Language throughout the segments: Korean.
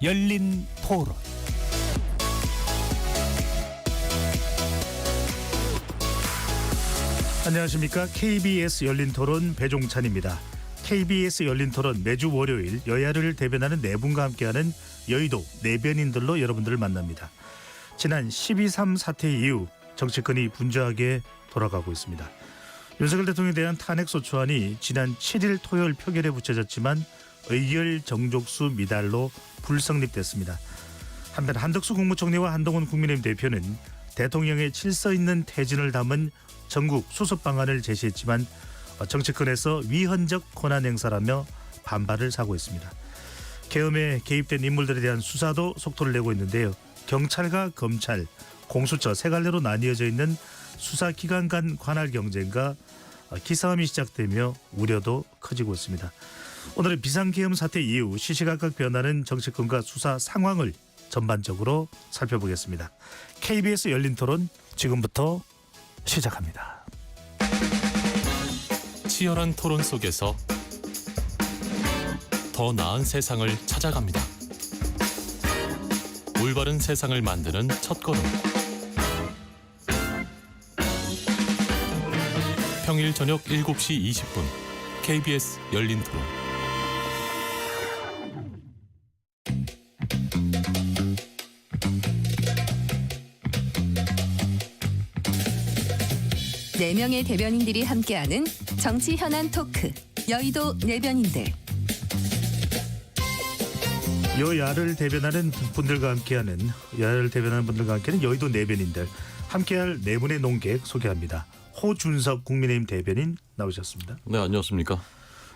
열린 토론. 안녕하십니까. KBS 열린 토론 배종찬입니다. KBS 열린 토론 매주 월요일 여야를 대변하는 네 분과 함께하는 여의도 내변인들로 여러분들을 만납니다. 지난 12.3 사태 이후 정치권이 분주하게 돌아가고 있습니다. 윤석열 대통령에 대한 탄핵소추안이 지난 7일 토요일 표결에 붙여졌지만 의결 정족수 미달로 불성립됐습니다. 한편 한덕수 국무총리와 한동훈 국민의힘 대표는 대통령의 질서 있는 퇴진을 담은 전국 수습 방안을 제시했지만 정치권에서 위헌적 권한 행사라며 반발을 사고 있습니다. 계엄에 개입된 인물들에 대한 수사도 속도를 내고 있는데요. 경찰과 검찰, 공수처 세 갈래로 나뉘어져 있는 수사기관 간 관할 경쟁과 기싸움이 시작되며 우려도 커지고 있습니다. 오늘은 비상계엄 사태 이후 시시각각 변하는 정치권과 수사 상황을 전반적으로 살펴보겠습니다. KBS 열린 토론 지금부터 시작합니다. 치열한 토론 속에서 더 나은 세상을 찾아갑니다. 올바른 세상을 만드는 첫걸음. 평일 저녁 7시 20분 KBS 열린 토론. 네 명의 대변인들이 함께하는 정치 현안 토크 여의도 내변인들. 여야를 대변하는 분들과 함께하는 여의도 내변인들. 함께할 네 분의 논객 소개합니다. 호준석 국민의힘 대변인 나오셨습니다. 네, 안녕하십니까.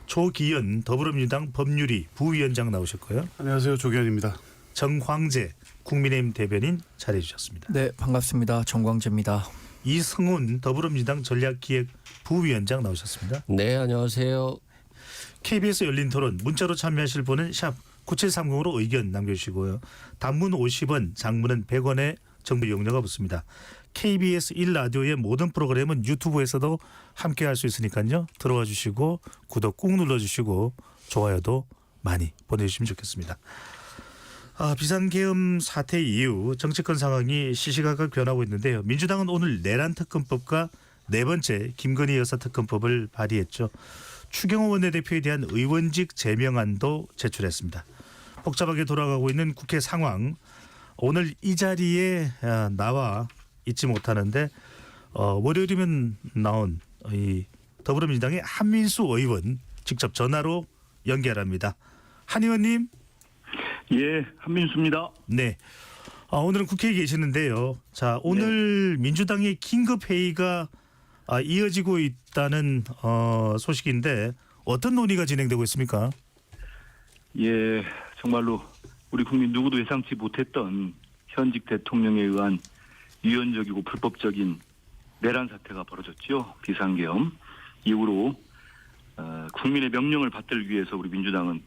조기현 더불어민주당 법률위 부위원장 나오셨고요. 안녕하세요. 조기현입니다. 정황재 국민의힘 대변인 자리해 주셨습니다. 네, 반갑습니다. 정광재입니다. 이승훈 더불어민주당 전략기획 부위원장 나오셨습니다. 네, 안녕하세요. KBS 열린 토론 문자로 참여하실 분은 샵 9730으로 의견 남겨주시고요. 단문 50원, 장문은 100원의 정보 이용료가 붙습니다. KBS 1라디오의 모든 프로그램은 유튜브에서도 함께할 수 있으니까요. 들어와 주시고 구독 꾹 눌러주시고 좋아요도 많이 보내주시면 좋겠습니다. 비상계엄 사태 이후 정치권 상황이 시시각각 변하고 있는데요. 민주당은 오늘 내란 특검법과 네 번째 김건희 여사 특검법을 발의했죠. 추경호 원내대표에 대한 의원직 제명안도 제출했습니다. 복잡하게 돌아가고 있는 국회 상황, 오늘 이 자리에 나와 있지 못하는데 월요일이면 나온 이 더불어민주당의 한민수 의원 직접 전화로 연결합니다. 한 의원님. 예, 한민수입니다. 네. 오늘은 국회에 계시는데요. 자, 오늘 네. 민주당의 긴급 회의가 이어지고 있다는 소식인데 어떤 논의가 진행되고 있습니까? 예, 정말로 우리 국민 누구도 예상치 못했던 현직 대통령에 의한 위헌적이고 불법적인 내란 사태가 벌어졌죠. 비상계엄 이후로 국민의 명령을 받들기 위해서 우리 민주당은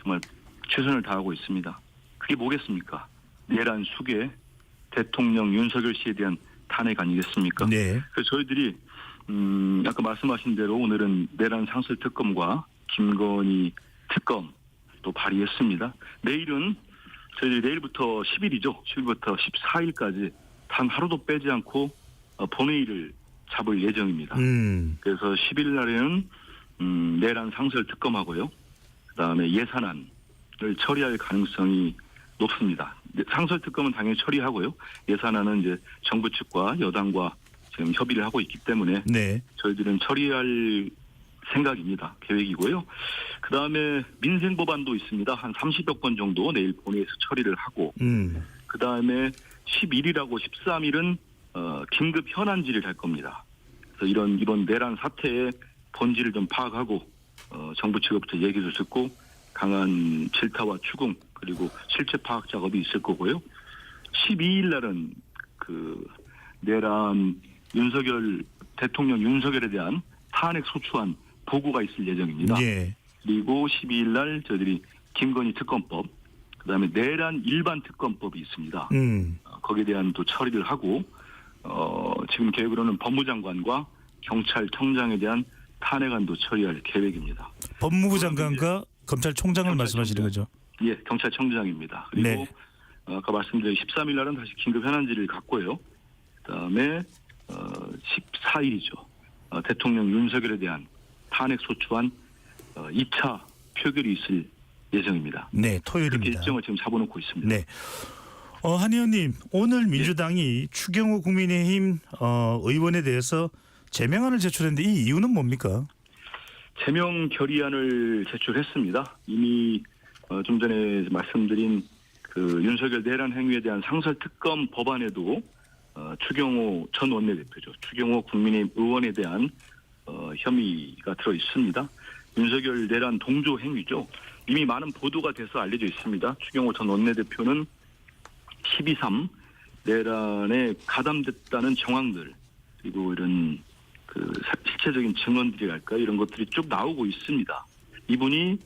정말 최선을 다하고 있습니다. 그게 뭐겠습니까? 내란 수괴, 대통령 윤석열 씨에 대한 탄핵 아니겠습니까? 네. 그래서 저희들이 아까 말씀하신 대로 오늘은 내란 상설 특검과 김건희 특검 또 발의했습니다. 내일은 저희들이 내일부터 10일이죠. 10일부터 14일까지 단 하루도 빼지 않고 본회의를 잡을 예정입니다. 그래서 10일 날에는 내란 상설 특검하고요. 그다음에 예산안을 처리할 가능성이 높습니다. 상설 특검은 당연히 처리하고요. 예산안은 이제 정부 측과 여당과 지금 협의를 하고 있기 때문에 네. 저희들은 처리할 생각입니다. 계획이고요. 그다음에 민생 법안도 있습니다. 한 30여 건 정도 내일 본회의에서 처리를 하고 그다음에 11일하고 13일은 긴급 현안 질의를 할 겁니다. 그래서 이번 내란 사태의 본질을 좀 파악하고 정부 측으로부터 얘기도 듣고 강한 질타와 추궁 그리고 실체 파악 작업이 있을 거고요. 12일 날은 그 내란 대통령 윤석열에 대한 탄핵 소추안 보고가 있을 예정입니다. 예. 그리고 12일 날 저희들이 김건희 특검법, 그다음에 내란 일반 특검법이 있습니다. 거기에 대한 또 처리를 하고 지금 계획으로는 법무장관과 경찰청장에 대한 탄핵안도 처리할 계획입니다. 법무부 장관과 검찰총장을 말씀하시는 거죠? 예, 경찰청장입니다. 그리고 네. 아까 말씀드린 13일 날은 다시 긴급 현안지를 갔고요. 그다음에 14일이죠. 대통령 윤석열에 대한 탄핵 소추안 2차 표결이 있을 예정입니다. 네, 그렇게 토요일입니다. 일정을 지금 잡아놓고 있습니다. 네. 한 의원님, 오늘 민주당이 추경호 국민의힘 의원에 대해서 제명안을 제출했는데 이 이유는 뭡니까? 제명 결의안을 제출했습니다. 이미 좀 전에 말씀드린 그 윤석열 내란 행위에 대한 상설특검 법안에도 추경호 전 원내대표죠. 추경호 국민의힘 의원에 대한 혐의가 들어 있습니다. 윤석열 내란 동조 행위죠. 이미 많은 보도가 돼서 알려져 있습니다. 추경호 전 원내대표는 12.3 내란에 가담됐다는 정황들 그리고 이런 그 실체적인 증언들이랄까 이런 것들이 쭉 나오고 있습니다. 이분이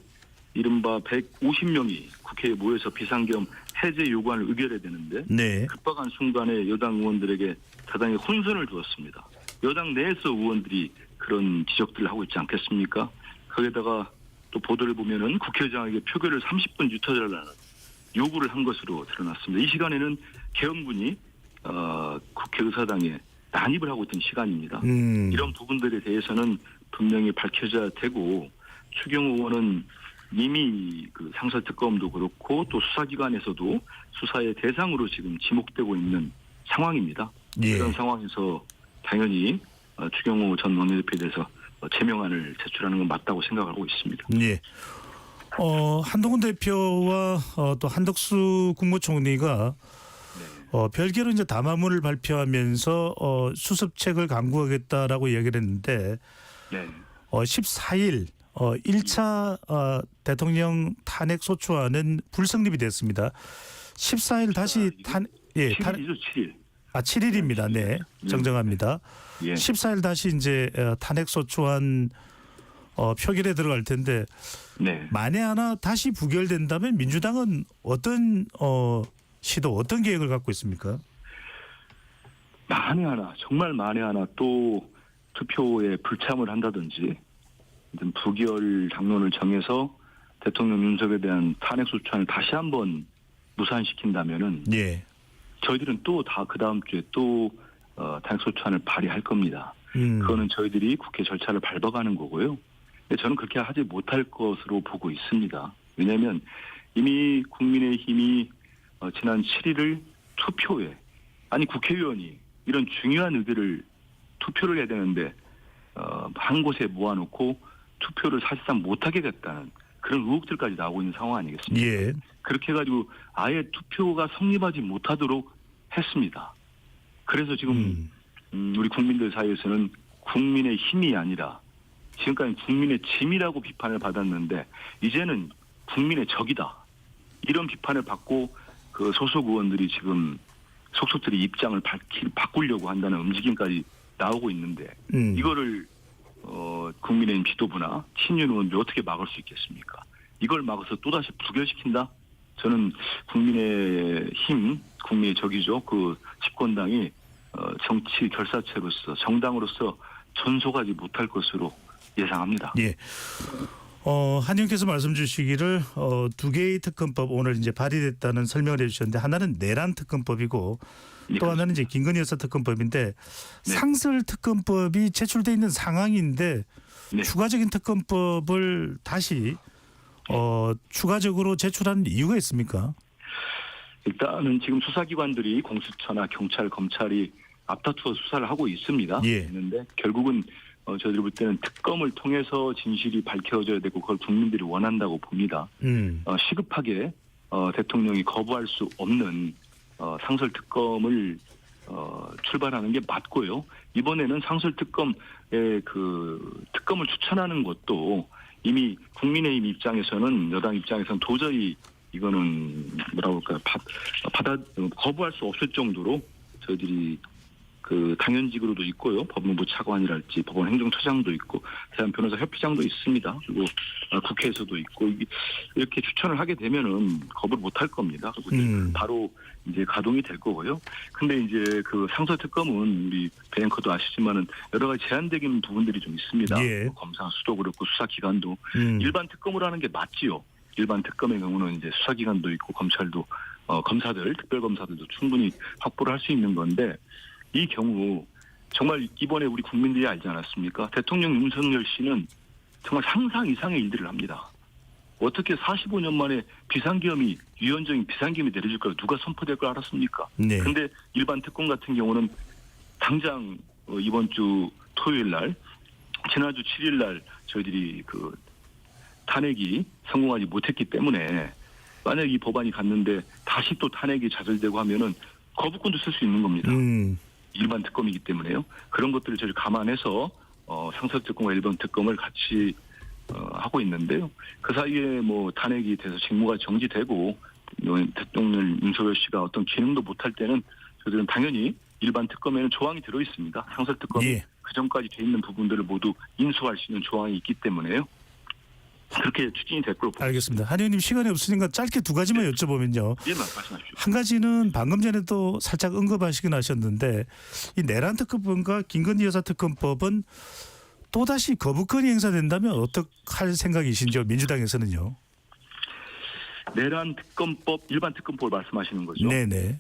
이른바 150명이 국회에 모여서 비상계엄 해제 요구안을 의결해야 되는데 네. 급박한 순간에 여당 의원들에게 대단히 혼선을 주었습니다. 여당 내에서 의원들이 그런 지적들을 하고 있지 않겠습니까? 거기에다가 또 보도를 보면은 국회의장에게 표결을 30분 유턴하라는 요구를 한 것으로 드러났습니다. 이 시간에는 계엄군이 국회의사당에 난입을 하고 있던 시간입니다. 이런 부분들에 대해서는 분명히 밝혀져야 되고 추경호 의원은 이미 그 상설특검도 그렇고 또 수사기관에서도 수사의 대상으로 지금 지목되고 있는 상황입니다. 예. 그런 상황에서 당연히 추경호 전 원내대표에 대해서 제명안을 제출하는 건 맞다고 생각하고 있습니다. 예. 한동훈 대표와 또 한덕수 국무총리가 별개로 이제 담화문을 발표하면서 수습책을 강구하겠다라고 이야기를 했는데 네. 14일 1차 대통령 탄핵 소추안은 불성립이 됐습니다. 14일 다시 7일이죠, 7일. 7일입니다. 네, 정정합니다. 예. 14일 다시 이제 탄핵 소추안 표결에 들어갈 텐데 네. 만에 하나 다시 부결된다면 민주당은 어떤 시도, 어떤 계획을 갖고 있습니까? 만에 하나, 정말 만에 하나 또 투표에 불참을 한다든지 부결 당론을 정해서 대통령 윤석열에 대한 탄핵 소추안을 다시 한번 무산시킨다면은 예. 저희들은 또 그 다음 주에 또 탄핵 소추안을 발의할 겁니다. 그거는 저희들이 국회 절차를 밟아가는 거고요. 근데 저는 그렇게 하지 못할 것으로 보고 있습니다. 왜냐하면 이미 국민의힘이 지난 7일을 투표에 국회의원이 이런 중요한 의결을 투표를 해야 되는데 한 곳에 모아놓고 투표를 사실상 못하게 됐다는 그런 의혹들까지 나오고 있는 상황 아니겠습니까? 예. 그렇게 해가지고 아예 투표가 성립하지 못하도록 했습니다. 그래서 지금 우리 국민들 사이에서는 국민의 힘이 아니라 지금까지 국민의 짐이라고 비판을 받았는데 이제는 국민의 적이다. 이런 비판을 받고 그 소속 의원들이 지금 속속들이 입장을 바꾸려고 한다는 움직임까지 나오고 있는데 이거를 국민의힘 지도부나 친윤 의원들이 어떻게 막을 수 있겠습니까? 이걸 막아서 또다시 부결시킨다? 저는 국민의힘, 국민의 적이죠. 그 집권당이 정치 결사체로서 정당으로서 전속하지 못할 것으로 예상합니다. 예. 한 의원께서 말씀 주시기를 두 개의 특검법 오늘 이제 발의됐다는 설명을 해주셨는데 하나는 내란 특검법이고 또 하나는 이제 김건희 여사 특검법인데 네. 상설 특검법이 제출돼 있는 상황인데 네. 추가적인 특검법을 다시 추가적으로 제출하는 이유가 있습니까? 일단은 지금 수사기관들이 공수처나 경찰, 검찰이 앞다투어 수사를 하고 있습니다. 예. 있는데 결국은 저희들이 볼 때는 특검을 통해서 진실이 밝혀져야 되고 그걸 국민들이 원한다고 봅니다. 시급하게 대통령이 거부할 수 없는 상설 특검을 출발하는 게 맞고요. 이번에는 상설 특검의 그 특검을 추천하는 것도 이미 국민의힘 입장에서는 여당 입장에서는 도저히 이거는 뭐라고 할까요? 거부할 수 없을 정도로 저희들이 그 당연직으로도 있고요. 법무부 차관이랄지 법원 행정처장도 있고 대한 변호사 협회장도 있습니다. 그리고 국회에서도 있고 이렇게 추천을 하게 되면은 거부를 못할 겁니다. 그리고 바로 이제 가동이 될 거고요. 근데 이제 그 상설 특검은 우리 배앵커도 아시지만은 여러 가지 제한적인 부분들이 좀 있습니다. 검사 수도 그렇고 수사기관도 일반 특검을 하는 게 맞지요. 일반 특검의 경우는 이제 수사기관도 있고 검찰도 검사들, 특별검사들도 충분히 확보를 할 수 있는 건데 이 경우 정말 이번에 우리 국민들이 알지 않았습니까? 대통령 윤석열 씨는 정말 상상 이상의 일들을 합니다. 어떻게 45년 만에 비상계엄이 유연적인 비상계엄이 내려질 걸 누가 선포될 걸 알았습니까? 네. 근데 일반 특검 같은 경우는 당장 이번 주 토요일 날, 지난주 7일 날 저희들이 그 탄핵이 성공하지 못했기 때문에 만약 이 법안이 갔는데 다시 또 탄핵이 좌절되고 하면은 거부권도 쓸 수 있는 겁니다. 일반 특검이기 때문에요. 그런 것들을 저희 감안해서 상설특검과 일반 특검을 같이 하고 있는데요. 그 사이에 뭐 탄핵이 돼서 직무가 정지되고 대통령 윤석열 씨가 어떤 기능도 못할 때는 저희들은 당연히 일반 특검에는 조항이 들어 있습니다. 상설특검이 예. 그 전까지 돼 있는 부분들을 모두 인수할 수 있는 조항이 있기 때문에요. 그렇게 추진이 될 걸로 보입니다. 알겠습니다. 한 의원님 시간이 없으니까 짧게 두 가지만 여쭤보면요. 예, 말씀하십시오. 한 가지는 방금 전에도 살짝 언급하시긴 하셨는데 이 내란 특검법과 김건희 여사 특검법은 또다시 거부권이 행사된다면 어떻게 할 생각이신지요? 민주당에서는요. 내란 특검법, 일반 특검법을 말씀하시는 거죠? 네네.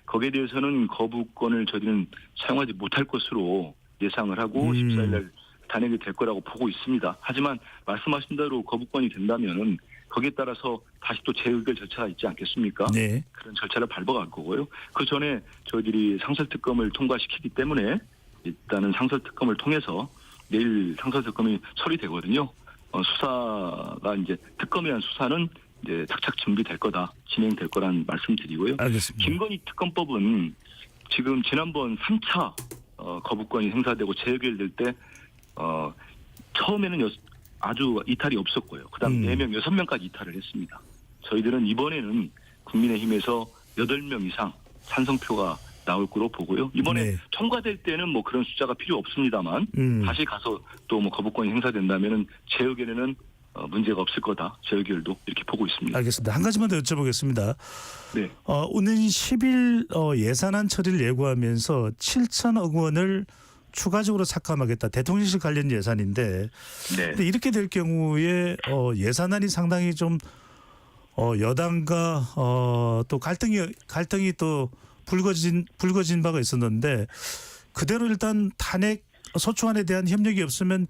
거기에 대해서는 거부권을 저희는 사용하지 못할 것으로 예상을 하고 14일 날 단행이 될 거라고 보고 있습니다. 하지만 말씀하신 대로 거부권이 된다면은 거기에 따라서 다시 또 재의결 절차가 있지 않겠습니까? 네. 그런 절차를 밟아갈 거고요. 그 전에 저희들이 상설특검을 통과시키기 때문에 일단은 상설특검을 통해서 내일 상설특검이 처리되거든요. 수사가 이제 특검에 대한 수사는 이제 착착 준비될 거다, 진행될 거라는 말씀드리고요. 알겠습니다. 김건희 특검법은 지금 지난번 3차 거부권이 행사되고 재의결될 때 처음에는 아주 이탈이 없었고요. 그다음 4명, 6명까지 이탈을 했습니다. 저희들은 이번에는 국민의힘에서 8명 이상 찬성표가 나올 거로 보고요. 이번에 네. 통과될 때는 뭐 그런 숫자가 필요 없습니다만 다시 가서 또 뭐 거부권이 행사된다면은 재의결에는 문제가 없을 거다. 재의결도 이렇게 보고 있습니다. 알겠습니다. 한 가지만 더 여쭤보겠습니다. 네. 오는 10일 예산안 처리를 예고하면서 7천억 원을 추가적으로 삭감하겠다. 대통령실 관련 예산인데 네. 근데 이렇게 될 경우에 예산안이 상당히 좀 여당과 또 갈등이 또 불거진 바가 있었는데 그대로 일단 탄핵 소추안에 대한 협력이 없으면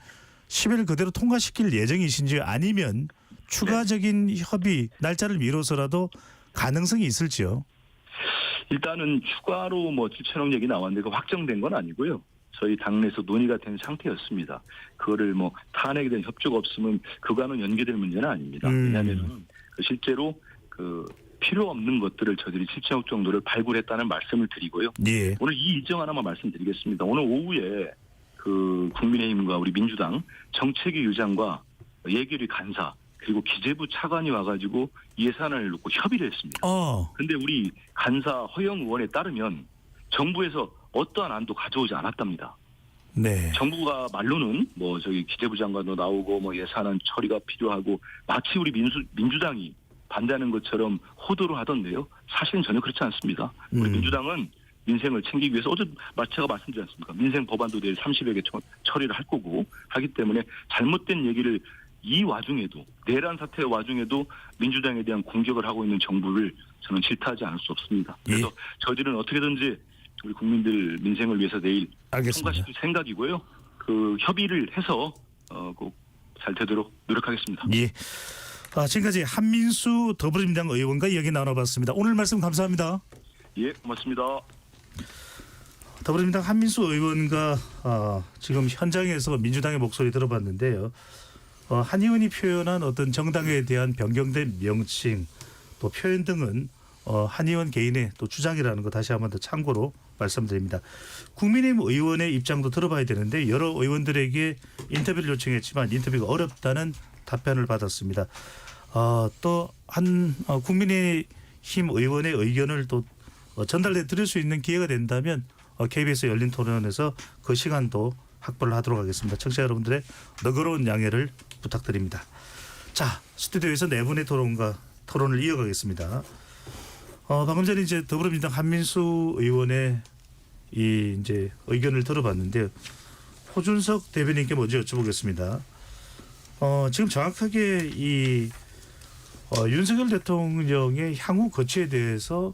10일 그대로 통과시킬 예정이신지 아니면 추가적인 협의 날짜를 미뤄서라도 가능성이 있을지요? 일단은 추가로 뭐 7천억 얘기 나왔는데 그 확정된 건 아니고요. 저희 당내에서 논의가 된 상태였습니다. 그거를 뭐 탄핵에 대한 협조가 없으면 그거와는 연계될 문제는 아닙니다. 왜냐하면 실제로 그 필요 없는 것들을 저희들이 7천억 정도를 발굴했다는 말씀을 드리고요. 예. 오늘 이 일정 하나만 말씀드리겠습니다. 오늘 오후에 그 국민의힘과 우리 민주당 정책위 의장과 예결위 간사 그리고 기재부 차관이 와가지고 예산을 놓고 협의를 했습니다. 근데 우리 간사 허영 의원에 따르면 정부에서 어떠한 안도 가져오지 않았답니다. 네. 정부가 말로는 뭐 저기 기재부 장관도 나오고 뭐 예산안 처리가 필요하고 마치 우리 민주당이 반대하는 것처럼 호도를 하던데요. 사실은 전혀 그렇지 않습니다. 우리 민주당은 민생을 챙기기 위해서 어제 제가 말씀드렸지 않습니까? 민생 법안도 내일 30여 개 처리를 할 거고 하기 때문에 잘못된 얘기를 이 와중에도 내란 사태의 와중에도 민주당에 대한 공격을 하고 있는 정부를 저는 질타하지 않을 수 없습니다. 그래서 저희들은 어떻게든지 우리 국민들 민생을 위해서 내일 알겠습니다. 통과시킬 생각이고요. 그 협의를 해서 꼭 잘 되도록 노력하겠습니다. 예. 지금까지 한민수 더불어민주당 의원과 이야기 나눠봤습니다. 오늘 말씀 감사합니다. 예, 고맙습니다. 더불어민주당 한민수 의원과 지금 현장에서 민주당의 목소리 들어봤는데요. 한 의원이 표현한 어떤 정당에 대한 변경된 명칭 또 표현 등은 한 의원 개인의 또 주장이라는 거 다시 한번 더 참고로 말씀드립니다. 국민의힘 의원의 입장도 들어봐야 되는데 여러 의원들에게 인터뷰를 요청했지만 인터뷰가 어렵다는 답변을 받았습니다. 또 한 국민의힘 의원의 의견을 또 전달해 드릴 수 있는 기회가 된다면 KBS 열린 토론에서 그 시간도 확보를 하도록 하겠습니다. 청취자 여러분들의 너그러운 양해를 부탁드립니다. 자, 스튜디오에서 네 분의 토론을 이어가겠습니다. 방금 전에 이제 더불어민주당 한민수 의원의 이 이제 의견을 들어봤는데요. 호준석 대변인께 먼저 여쭤보겠습니다. 지금 정확하게 이 윤석열 대통령의 향후 거취에 대해서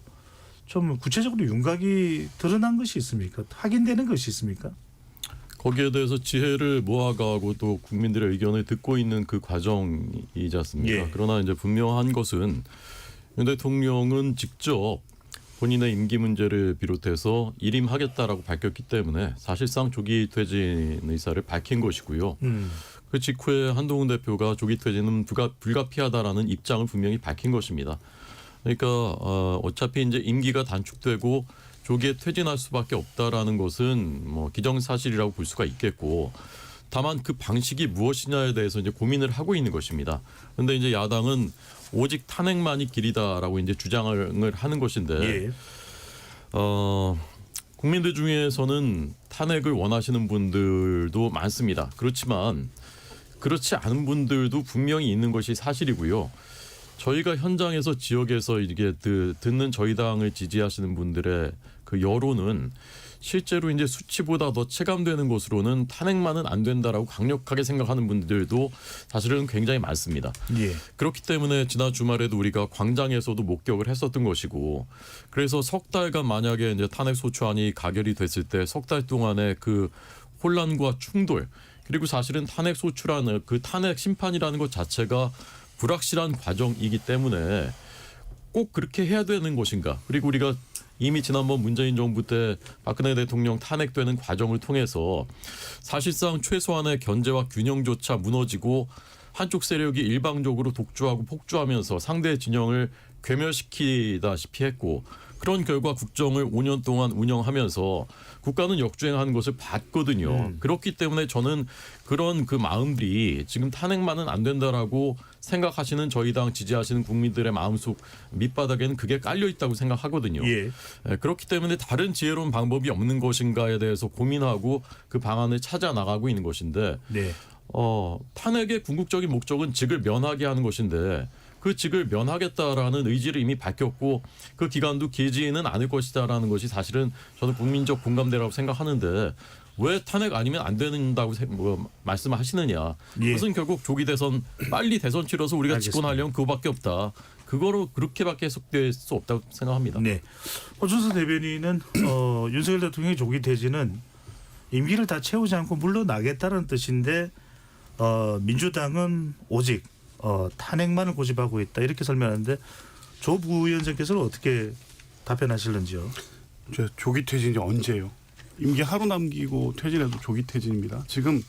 좀 구체적으로 윤곽이 드러난 것이 있습니까? 확인되는 것이 있습니까? 거기에 대해서 지혜를 모아가고 또 국민들의 의견을 듣고 있는 그 과정이지 않습니까? 예. 그러나 이제 분명한 것은 윤 대통령은 직접 본인의 임기 문제를 비롯해서 일임하겠다라고 밝혔기 때문에 사실상 조기 퇴진 의사를 밝힌 것이고요. 그 직후에 한동훈 대표가 조기 퇴진은 불가피하다라는 입장을 분명히 밝힌 것입니다. 그러니까 어차피 이제 임기가 단축되고 조기에 퇴진할 수밖에 없다라는 것은 뭐 기정사실이라고 볼 수가 있겠고, 다만 그 방식이 무엇이냐에 대해서 이제 고민을 하고 있는 것입니다. 그런데 이제 야당은 오직 탄핵만이 길이다라고 이제 주장을 하는 것인데, 예. 국민들 중에서는 탄핵을 원하시는 분들도 많습니다. 그렇지만 그렇지 않은 분들도 분명히 있는 것이 사실이고요. 저희가 현장에서 지역에서 이게 듣는 저희 당을 지지하시는 분들의 그 여론은 실제로 이제 수치보다 더 체감되는 것으로는 탄핵만은 안 된다라고 강력하게 생각하는 분들도 사실은 굉장히 많습니다. 예. 그렇기 때문에 지난 주말에도 우리가 광장에서도 목격을 했었던 것이고, 그래서 석 달간 만약에 이제 탄핵 소추안이 가결이 됐을 때 석 달 동안의 그 혼란과 충돌, 그리고 사실은 탄핵 소추라는 그 탄핵 심판이라는 것 자체가 불확실한 과정이기 때문에 꼭 그렇게 해야 되는 것인가? 그리고 우리가 이미 지난번 문재인 정부 때 박근혜 대통령 탄핵되는 과정을 통해서 사실상 최소한의 견제와 균형조차 무너지고 한쪽 세력이 일방적으로 독주하고 폭주하면서 상대 진영을 괴멸시키다시피 했고, 그런 결과 국정을 5년 동안 운영하면서 국가는 역주행하는 것을 봤거든요. 그렇기 때문에 저는 그런 그 마음들이 지금 탄핵만은 안 된다라고 생각하시는 저희 당 지지하시는 국민들의 마음속 밑바닥에는 그게 깔려 있다고 생각하거든요. 예. 그렇기 때문에 다른 지혜로운 방법이 없는 것인가에 대해서 고민하고 그 방안을 찾아 나가고 있는 것인데, 네. 탄핵의 궁극적인 목적은 직을 면하게 하는 것인데, 그 직을 면하겠다라는 의지를 이미 밝혔고 그 기간도 길지는 않을 것이다라는 것이 사실은 저는 국민적 공감대라고 생각하는데, 왜 탄핵 아니면 안 된다고 말씀하시느냐. 예. 그것은 결국 조기 대선 빨리 대선 치러서 우리가 알겠습니다. 집권하려면 그거밖에 없다. 그거로 그렇게밖에 해석될 수 없다고 생각합니다. 네. 호준수 대변인은 윤석열 대통령의 조기 퇴진은 임기를 다 채우지 않고 물러나겠다는 뜻인데 민주당은 오직 탄핵만을 고집하고 있다, 이렇게 설명하는데 조 부위원장께서는 어떻게 답변하실는지요? 조기 퇴진이 언제요? 임기 하루 남기고 퇴진해도 조기 퇴진입니다. 지금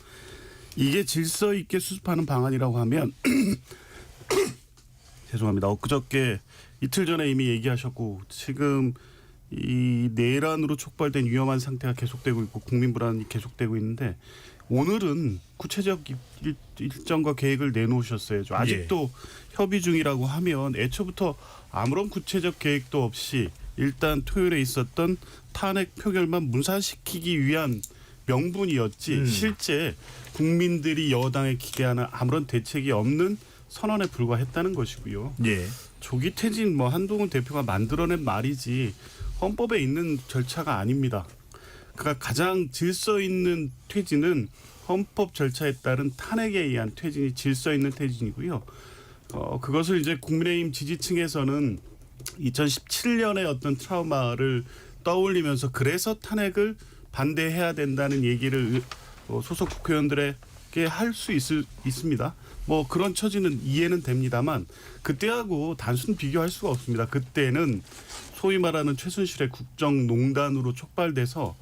이게 질서 있게 수습하는 방안이라고 하면 죄송합니다. 엊그저께 이틀 전에 이미 얘기하셨고, 지금 이 내란으로 촉발된 위험한 상태가 계속되고 있고 국민 불안이 계속되고 있는데, 오늘은 구체적 일정과 계획을 내놓으셨어야죠. 아직도 협의 중이라고 하면 애초부터 아무런 구체적 계획도 없이 일단 토요일에 있었던 탄핵 표결만 무산시키기 위한 명분이었지, 실제 국민들이 여당에 기대하는 아무런 대책이 없는 선언에 불과했다는 것이고요. 예. 조기 퇴진 한동훈 대표가 만들어낸 말이지 헌법에 있는 절차가 아닙니다. 그러니까 가장 질서 있는 퇴진은 헌법 절차에 따른 탄핵에 의한 퇴진이 질서 있는 퇴진이고요. 그것을 이제 국민의힘 지지층에서는 2017년의 어떤 트라우마를 떠올리면서 그래서 탄핵을 반대해야 된다는 얘기를 소속 국회의원들에게 할 수 있습니다. 그런 처지는 이해는 됩니다만 그때하고 단순 비교할 수가 없습니다. 그때는 소위 말하는 최순실의 국정농단으로 촉발돼서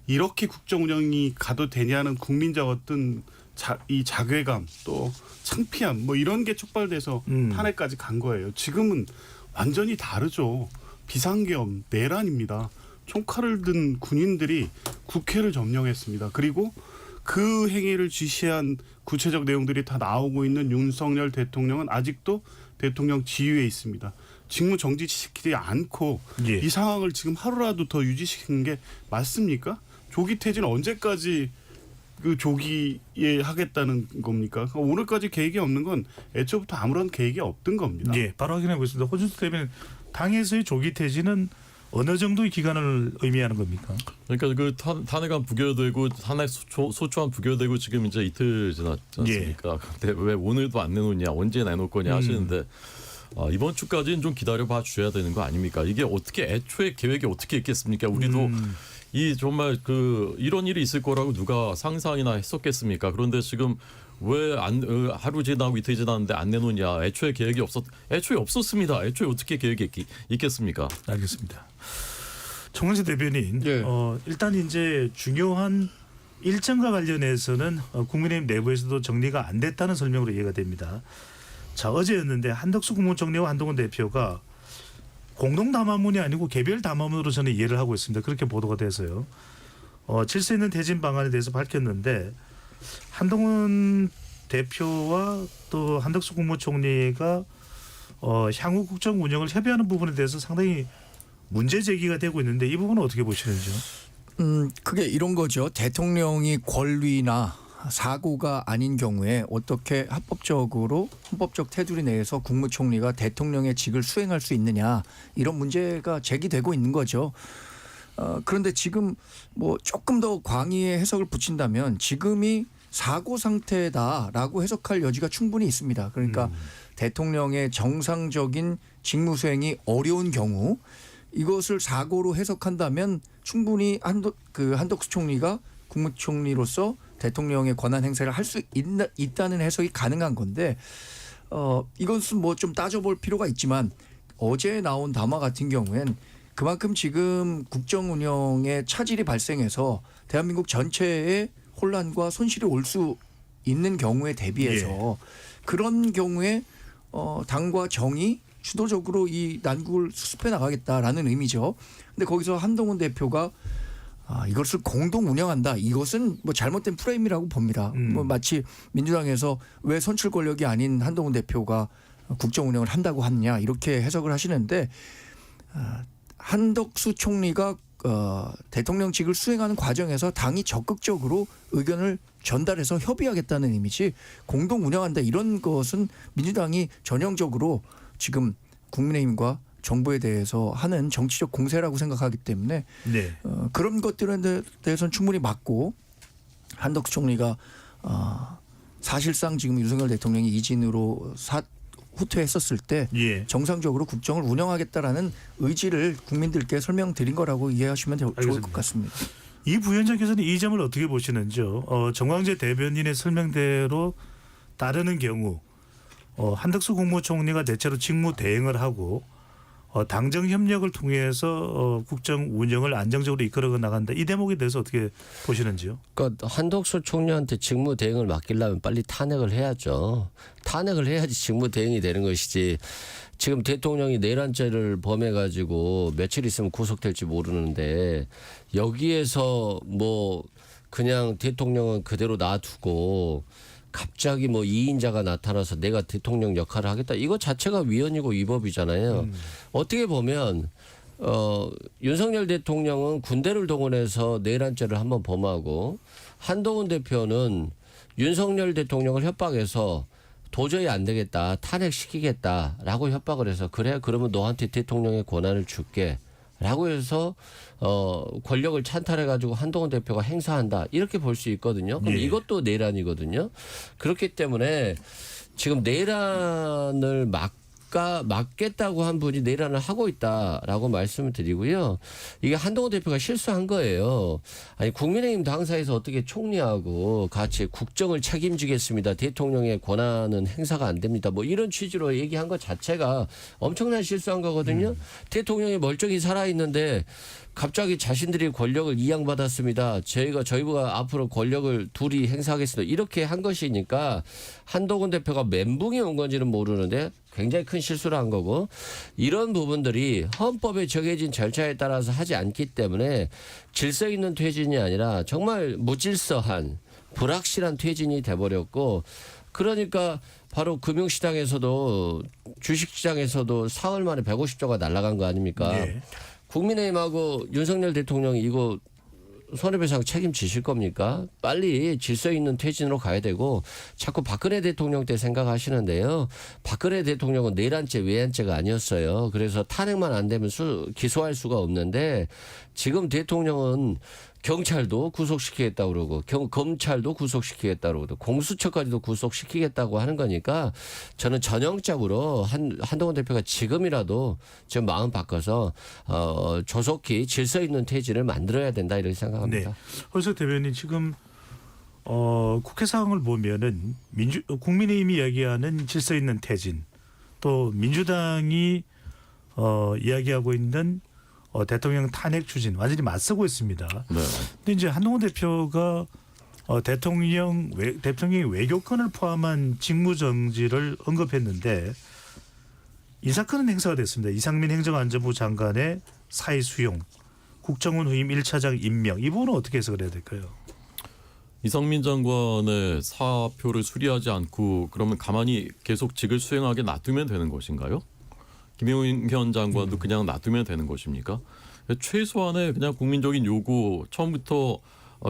이렇게 국정 운영이 가도 되냐는 국민적 어떤 이 자괴감, 또 창피함 이런 게 촉발돼서 탄핵까지 간 거예요. 지금은 완전히 다르죠. 비상계엄, 내란입니다. 총칼을 든 군인들이 국회를 점령했습니다. 그리고 그 행위를 지시한 구체적 내용들이 다 나오고 있는 윤석열 대통령은 아직도 대통령 지위에 있습니다. 직무 정지시키지 않고 이 상황을 지금 하루라도 더 유지시키는 게 맞습니까? 조기 퇴진 언제까지 그 조기에 하겠다는 겁니까? 그러니까 오늘까지 계획이 없는 건 애초부터 아무런 계획이 없던 겁니다. 예, 바로 확인해 보겠습니다. 호준수 대변인, 당에서의 조기 퇴진은 어느 정도의 기간을 의미하는 겁니까? 그러니까 그 탄핵안 부결되고 탄핵 소추안 부결되고 지금 이제 이틀 지났지 않습니까? 근데 왜 오늘도 안 내놓냐, 언제 내놓을 거냐 하시는데 이번 주까지는 좀 기다려봐 주셔야 되는 거 아닙니까? 이게 어떻게 애초에 계획이 어떻게 있겠습니까? 우리도 이 정말 이런 일이 있을 거라고 누가 상상이나 했었겠습니까? 그런데 지금 왜 하루 지나고 이틀 지났는데 안 내놓냐? 애초에 없었습니다. 애초에 어떻게 계획이 있겠습니까? 알겠습니다. 정광재 대변인, 네. 일단 이제 중요한 일정과 관련해서는 국민의힘 내부에서도 정리가 안 됐다는 설명으로 이해가 됩니다. 자, 어제였는데 한덕수 국무총리와 한동훈 대표가 공동 담화문이 아니고 개별 담화문으로 저는 이해를 하고 있습니다. 그렇게 보도가 돼서요. 질서 있는 퇴진 방안에 대해서 밝혔는데 한동훈 대표와 또 한덕수 국무총리가 향후 국정 운영을 협의하는 부분에 대해서 상당히 문제 제기가 되고 있는데 이 부분은 어떻게 보시는지요? 그게 이런 거죠. 대통령이 권리나 사고가 아닌 경우에 어떻게 합법적으로 헌법적 테두리 내에서 국무총리가 대통령의 직을 수행할 수 있느냐 이런 문제가 제기되고 있는 거죠. 그런데 지금 뭐 조금 더 광의의 해석을 붙인다면 지금이 사고 상태다라고 해석할 여지가 충분히 있습니다. 그러니까 대통령의 정상적인 직무 수행이 어려운 경우 이것을 사고로 해석한다면 충분히 한덕수 총리가 국무총리로서 대통령의 권한 행사를 할 수 있다는 해석이 가능한 건데 이것은 뭐 좀 따져볼 필요가 있지만 어제 나온 담화 같은 경우엔 그만큼 지금 국정 운영에 차질이 발생해서 대한민국 전체에 혼란과 손실이 올 수 있는 경우에 대비해서 그런 경우에 당과 정이 주도적으로 이 난국을 수습해 나가겠다라는 의미죠. 근데 거기서 한동훈 대표가 이것을 공동 운영한다. 이것은 뭐 잘못된 프레임이라고 봅니다. 뭐 마치 민주당에서 왜 선출 권력이 아닌 한동훈 대표가 국정 운영을 한다고 하느냐 이렇게 해석을 하시는데 한덕수 총리가 대통령직을 수행하는 과정에서 당이 적극적으로 의견을 전달해서 협의하겠다는 의미지 공동 운영한다 이런 것은 민주당이 전형적으로 지금 국민의힘과 정부에 대해서 하는 정치적 공세라고 생각하기 때문에 네. 그런 것들에 대해서는 충분히 맞고 한덕수 총리가 사실상 지금 윤석열 대통령이 이진으로 후퇴했었을 때 예. 정상적으로 국정을 운영하겠다라는 의지를 국민들께 설명드린 거라고 이해하시면 좋을 알겠습니다. 것 같습니다. 이 부위원장께서는 이 점을 어떻게 보시는지요? 정광재 대변인의 설명대로 따르는 경우 한덕수 국무총리가 대체로 직무 대행을 하고 당정 협력을 통해서 국정 운영을 안정적으로 이끌어 나간다. 이 대목에 대해서 어떻게 보시는지요? 그러니까 한덕수 총리한테 직무 대행을 맡기려면 빨리 탄핵을 해야죠. 탄핵을 해야지 직무 대행이 되는 것이지. 지금 대통령이 내란죄를 범해가지고 며칠 있으면 구속될지 모르는데 여기에서 뭐 그냥 대통령은 그대로 놔두고 갑자기 뭐 2인자가 나타나서 내가 대통령 역할을 하겠다. 이거 자체가 위헌이고 위법이잖아요. 어떻게 보면 윤석열 대통령은 군대를 동원해서 내란죄를 한번 범하고 한동훈 대표는 윤석열 대통령을 협박해서 도저히 안 되겠다. 탄핵시키겠다라고 협박을 해서 그래 그러면 너한테 대통령의 권한을 줄게. 라고 해서 권력을 찬탈해가지고 한동훈 대표가 행사한다 이렇게 볼 수 있거든요. 그럼 예. 이것도 내란이거든요. 그렇기 때문에 지금 내란을 막겠다고 한 분이 내란을 하고 있다라고 말씀을 드리고요. 이게 한동훈 대표가 실수한 거예요. 아니 국민의힘 당사에서 어떻게 총리하고 같이 국정을 책임지겠습니다. 대통령의 권한은 행사가 안 됩니다. 뭐 이런 취지로 얘기한 것 자체가 엄청난 실수한 거거든요. 대통령이 멀쩡히 살아있는데 갑자기 자신들이 권력을 이양받았습니다. 저희가 앞으로 권력을 둘이 행사하겠습니다. 이렇게 한 것이니까 한동훈 대표가 멘붕이 온 건지는 모르는데 굉장히 큰 실수를 한 거고 이런 부분들이 헌법에 정해진 절차에 따라서 하지 않기 때문에 질서 있는 퇴진이 아니라 정말 무질서한 불확실한 퇴진이 돼버렸고 그러니까 바로 금융시장에서도 주식시장에서도 사흘 만에 150조가 날아간 거 아닙니까? 네. 국민의힘하고 윤석열 대통령이 이거 손해배상 책임지실 겁니까? 빨리 질서 있는 퇴진으로 가야 되고 자꾸 박근혜 대통령 때 생각하시는데요. 박근혜 대통령은 내란죄 외환죄가 아니었어요. 그래서 탄핵만 안 되면 기소할 수가 없는데 지금 대통령은 경찰도 구속시키겠다고 그러고 검찰도 구속시키겠다고 그러고 공수처까지도 구속시키겠다고 하는 거니까 저는 전형적으로 한동훈 대표가 지금이라도 좀 마음 바꿔서 조속히 질서 있는 퇴진을 만들어야 된다 이렇게 생각합니다. 네. 허석 대변인 지금 국회 상황을 보면은 국민의힘이 이야기하는 질서 있는 퇴진 또 민주당이 이야기하고 있는 대통령 탄핵 추진 완전히 맞서고 있습니다. 네. 근데 이제 한동훈 대표가 대통령이 외교권을 포함한 직무정지를 언급했는데 인사권은 행사가 됐습니다. 이상민 행정안전부 장관의 사의 수용, 국정원 후임 1차장 임명 이 부분은 어떻게 해석을 해야 될까요? 이상민 장관의 사표를 수리하지 않고 그러면 가만히 계속 직을 수행하게 놔두면 되는 것인가요? 김용현 장관도 그냥 놔두면 되는 것입니까? 최소한의 그냥 국민적인 요구 처음부터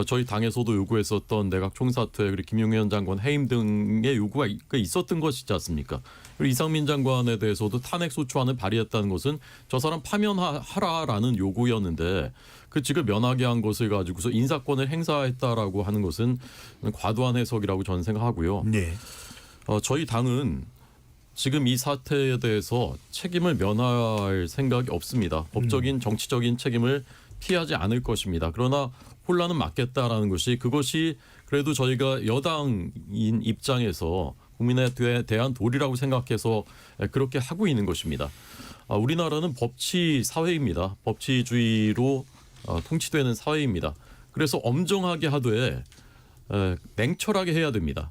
저희 당에서도 요구했었던 내각 총사퇴 그리고 김용현 장관 해임 등의 요구가 있었던 것이지 않습니까? 그리고 이상민 장관에 대해서도 탄핵 소추안을 발의했다는 것은 저 사람 파면하라라는 요구였는데 그 직을 면하게 한 것을 가지고서 인사권을 행사했다라고 하는 것은 과도한 해석이라고 저는 생각하고요. 네. 저희 당은 지금 이 사태에 대해서 책임을 면할 생각이 없습니다. 법적인 정치적인 책임을 피하지 않을 것입니다. 그러나 혼란은 막겠다라는 것이 그것이 그래도 저희가 여당인 입장에서 국민에 대한 도리라고 생각해서 그렇게 하고 있는 것입니다. 우리나라는 법치 사회입니다. 법치주의로 통치되는 사회입니다. 그래서 엄정하게 하되 냉철하게 해야 됩니다.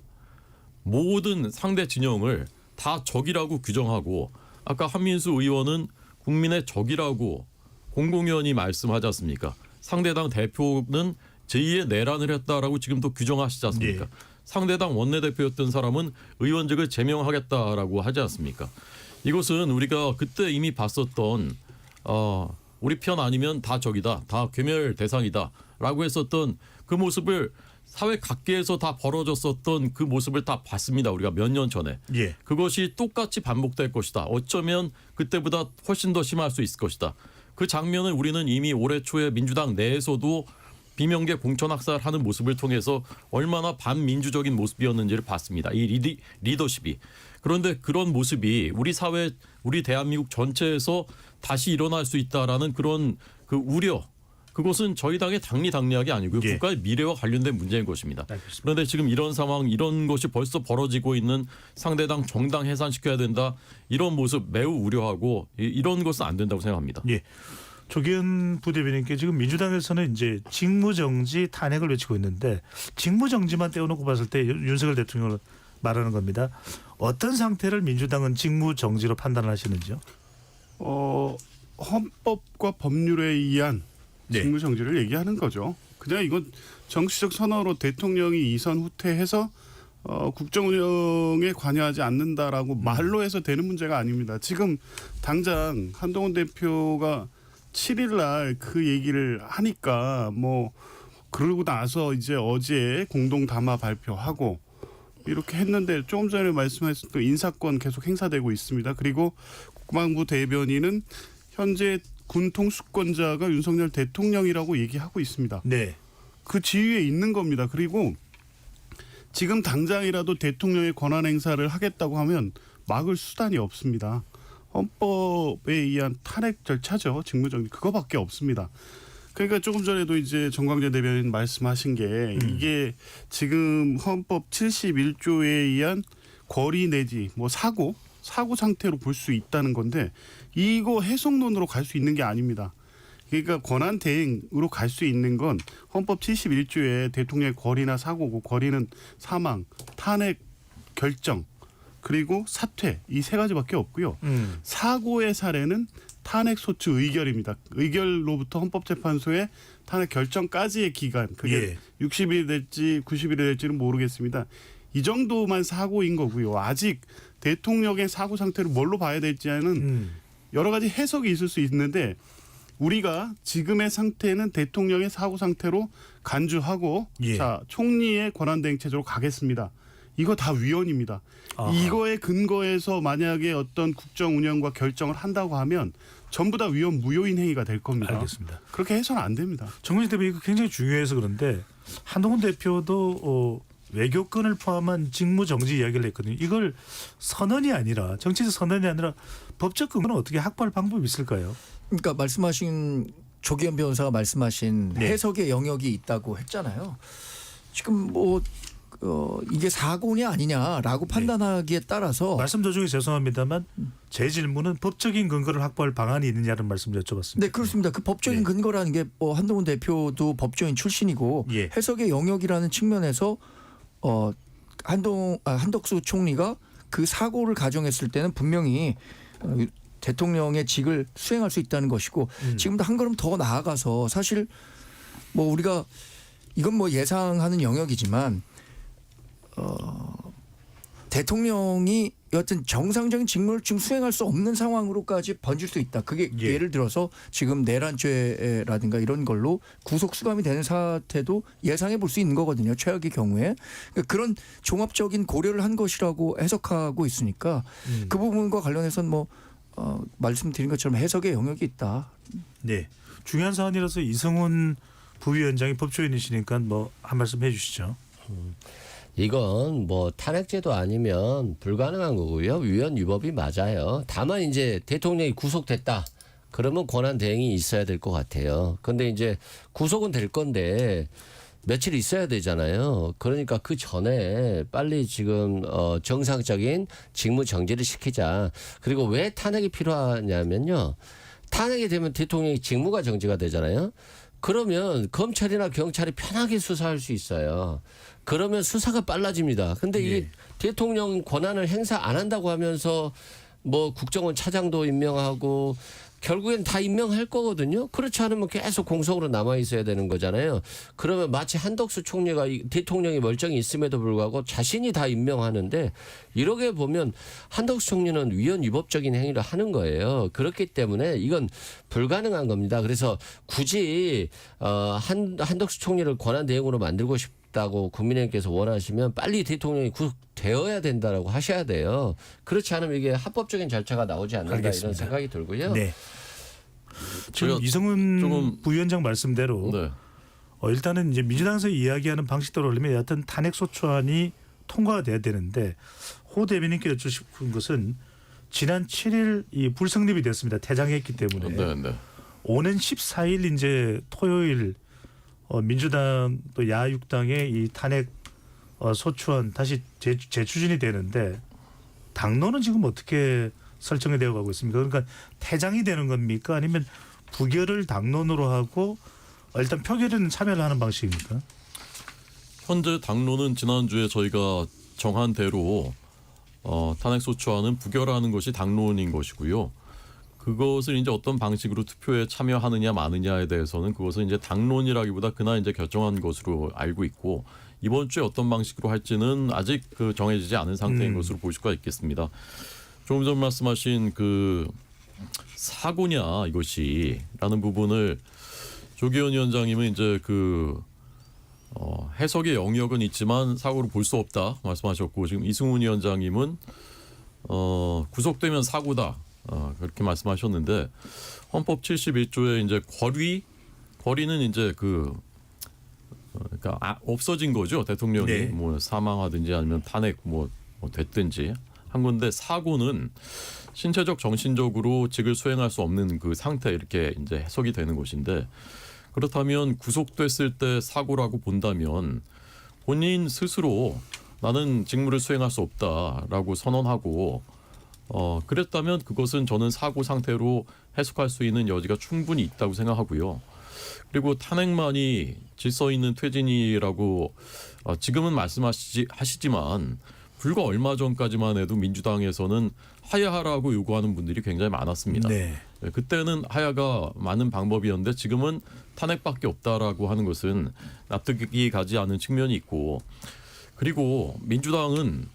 모든 상대 진영을 다 적이라고 규정하고 아까 한민수 의원은 국민의 적이라고 공공연히 말씀하지 않습니까? 상대당 대표는 제2의 내란을 했다라고 지금도 규정하시지 않습니까? 네. 상대당 원내대표였던 사람은 의원직을 제명하겠다라고 하지 않습니까? 이것은 우리가 그때 이미 봤었던 우리 편 아니면 다 적이다, 다 괴멸 대상이다라고 했었던 그 모습을 사회 각계에서 다 벌어졌었던 그 모습을 다 봤습니다. 우리가 몇 년 전에. 예. 그것이 똑같이 반복될 것이다. 어쩌면 그때보다 훨씬 더 심할 수 있을 것이다. 그 장면을 우리는 이미 올해 초에 민주당 내에서도 비명계 공천학살하는 모습을 통해서 얼마나 반민주적인 모습이었는지를 봤습니다. 이 리더십이. 그런데 그런 모습이 우리 사회, 우리 대한민국 전체에서 다시 일어날 수 있다라는 그런 그 우려. 그것은 저희 당의 당리당략이 아니고요. 예. 국가의 미래와 관련된 문제인 것입니다. 알겠습니다. 그런데 지금 이런 상황, 이런 것이 벌써 벌어지고 있는 상대당 정당 해산시켜야 된다. 이런 모습 매우 우려하고 이런 것은 안 된다고 생각합니다. 예. 조기현 부대변인께 지금 민주당에서는 이제 직무정지 탄핵을 외치고 있는데 직무정지만 떼어놓고 봤을 때 윤석열 대통령을 말하는 겁니다. 어떤 상태를 민주당은 직무정지로 판단하시는지요? 헌법과 법률에 의한 네. 직무정지를 얘기하는 거죠. 그냥 이건 정치적 선언으로 대통령이 이선 후퇴해서 국정 운영에 관여하지 않는다라고 말로 해서 되는 문제가 아닙니다. 지금 당장 한동훈 대표가 7일 날 그 얘기를 하니까 뭐 그러고 나서 이제 어제 공동 담화 발표하고 이렇게 했는데 조금 전에 말씀하셨던 인사권 계속 행사되고 있습니다. 그리고 국방부 대변인은 현재 군 통수권자가 윤석열 대통령이라고 얘기하고 있습니다. 네. 그 지위에 있는 겁니다. 그리고 지금 당장이라도 대통령의 권한 행사를 하겠다고 하면 막을 수단이 없습니다. 헌법에 의한 탄핵 절차죠. 직무정지 그거밖에 없습니다. 그러니까 조금 전에도 이제 정광재 대변인 말씀하신 게 이게 지금 헌법 71조에 의한 권리 내지 뭐 사고 상태로 볼 수 있다는 건데 이거 해석론으로 갈 수 있는 게 아닙니다. 그러니까 권한 대행으로 갈 수 있는 건 헌법 71조에 대통령의 권리나 사고고 권리는 사망, 탄핵, 결정 그리고 사퇴 이 세 가지밖에 없고요. 사고의 사례는 탄핵 소추 의결입니다. 의결로부터 헌법재판소의 탄핵 결정까지의 기간 그게 60일이 될지 90일이 될지는 모르겠습니다. 이 정도만 사고인 거고요. 아직 대통령의 사고 상태를 뭘로 봐야 될지는 여러 가지 해석이 있을 수 있는데 우리가 지금의 상태는 대통령의 사고 상태로 간주하고 자 총리의 권한대행 체제로 가겠습니다. 이거 다 위헌입니다. 이거에 근거해서 만약에 어떤 국정 운영과 결정을 한다고 하면 전부 다 위헌 무효인 행위가 될 겁니다. 알겠습니다. 그렇게 해서는 안 됩니다. 정근식 대표 이거 굉장히 중요해서 그런데 한동훈 대표도 외교권을 포함한 직무 정지 이야기를 했거든요. 이걸 선언이 아니라 정치적 선언이 아니라 법적 근거는 어떻게 확보할 방법이 있을까요? 그러니까 말씀하신 조기현 변호사가 말씀하신 네. 해석의 영역이 있다고 했잖아요. 지금 이게 사고냐 아니냐라고 판단하기에 따라서 말씀 도중에 죄송합니다만 제 질문은 법적인 근거를 확보할 방안이 있느냐는 말씀을 여쭤봤습니다. 네, 그렇습니다. 그 법적인 네. 근거라는 게 한동훈 대표도 법조인 출신이고 예. 해석의 영역이라는 측면에서 한덕수 총리가 그 사고를 가정했을 때는 분명히 대통령의 직을 수행할 수 있다는 것이고 지금도 한 걸음 더 나아가서 사실 우리가 이건 예상하는 영역이지만 대통령이 여하튼 정상적인 직무를 지금 수행할 수 없는 상황으로까지 번질 수 있다. 그게 예. 예를 들어서 지금 내란죄라든가 이런 걸로 구속 수감이 되는 사태도 예상해 볼 수 있는 거거든요. 최악의 경우에. 그러니까 그런 종합적인 고려를 한 것이라고 해석하고 있으니까 그 부분과 관련해서는 말씀드린 것처럼 해석의 영역이 있다. 네, 중요한 사안이라서 이성훈 부위원장이 법조인이시니까 한 말씀 해주시죠. 이건 탄핵제도 아니면 불가능한 거고요. 위헌 위법이 맞아요. 다만 이제 대통령이 구속됐다. 그러면 권한 대행이 있어야 될 것 같아요. 그런데 이제 구속은 될 건데 며칠 있어야 되잖아요. 그러니까 그 전에 빨리 지금 정상적인 직무 정지를 시키자. 그리고 왜 탄핵이 필요하냐면요. 탄핵이 되면 대통령이 직무가 정지가 되잖아요. 그러면 검찰이나 경찰이 편하게 수사할 수 있어요. 그러면 수사가 빨라집니다. 근데 이게 대통령 권한을 행사 안 한다고 하면서 국정원 차장도 임명하고 결국엔 다 임명할 거거든요. 그렇지 않으면 계속 공석으로 남아 있어야 되는 거잖아요. 그러면 마치 한덕수 총리가 대통령이 멀쩡히 있음에도 불구하고 자신이 다 임명하는데 이렇게 보면 한덕수 총리는 위헌 위법적인 행위를 하는 거예요. 그렇기 때문에 이건 불가능한 겁니다. 그래서 굳이 한덕수 총리를 권한 대행으로 만들고 싶다고 국민의힘께서 원하시면 빨리 대통령이 구속되어야 된다라고 하셔야 돼요. 그렇지 않으면 이게 합법적인 절차가 나오지 않는다 알겠습니다. 이런 생각이 들고요. 네. 지금 제가 이성훈 조금- 부위원장 말씀대로 네. 일단은 이제 민주당에서 이야기하는 방식대로 올리면 여하튼 탄핵소추안이 통과가 돼야 되는데 호 대변인께 여쭙고 것은 지난 7일 이 불성립이 됐습니다. 퇴장했기 때문에 네, 네. 오는 14일 이제 토요일 민주당 또 야육당의 이 탄핵 소추안 다시 재추진이 되는데 당론은 지금 어떻게 설정이 되어 가고 있습니까? 그러니까 퇴장이 되는 겁니까? 아니면 부결을 당론으로 하고 일단 표결에는 참여를 하는 방식입니까? 현재 당론은 지난주에 저희가 정한 대로 탄핵소추안은 부결하는 것이 당론인 것이고요. 그것을 이제 어떤 방식으로 투표에 참여하느냐 마느냐에 대해서는 그것은 이제 당론이라기보다 그날 이제 결정한 것으로 알고 있고 이번 주에 어떤 방식으로 할지는 아직 정해지지 않은 상태인 것으로 볼 수가 있겠습니다. 조금 전 말씀하신 그 사고냐 이것이라는 부분을 조기현 위원장님은 이제 해석의 영역은 있지만 사고로 볼 수 없다 말씀하셨고 지금 이승훈 위원장님은 구속되면 사고다 그렇게 말씀하셨는데 헌법 71조에 이제 권리는 이제 그러니까 없어진 거죠. 대통령이 네. 사망하든지 아니면 탄핵 됐든지 한 건데 사고는 신체적 정신적으로 직을 수행할 수 없는 그 상태 이렇게 이제 해석이 되는 것인데 그렇다면 구속됐을 때 사고라고 본다면 본인 스스로 나는 직무를 수행할 수 없다라고 선언하고 그랬다면 그것은 저는 사고 상태로 해석할 수 있는 여지가 충분히 있다고 생각하고요. 그리고 탄핵만이 질서 있는 퇴진이라고 지금은 말씀하시지만 불과 얼마 전까지만 해도 민주당에서는 하야하라고 요구하는 분들이 굉장히 많았습니다. 네. 그때는 하야가 많은 방법이었는데 지금은 탄핵밖에 없다라고 하는 것은 납득이 가지 않은 측면이 있고 그리고 민주당은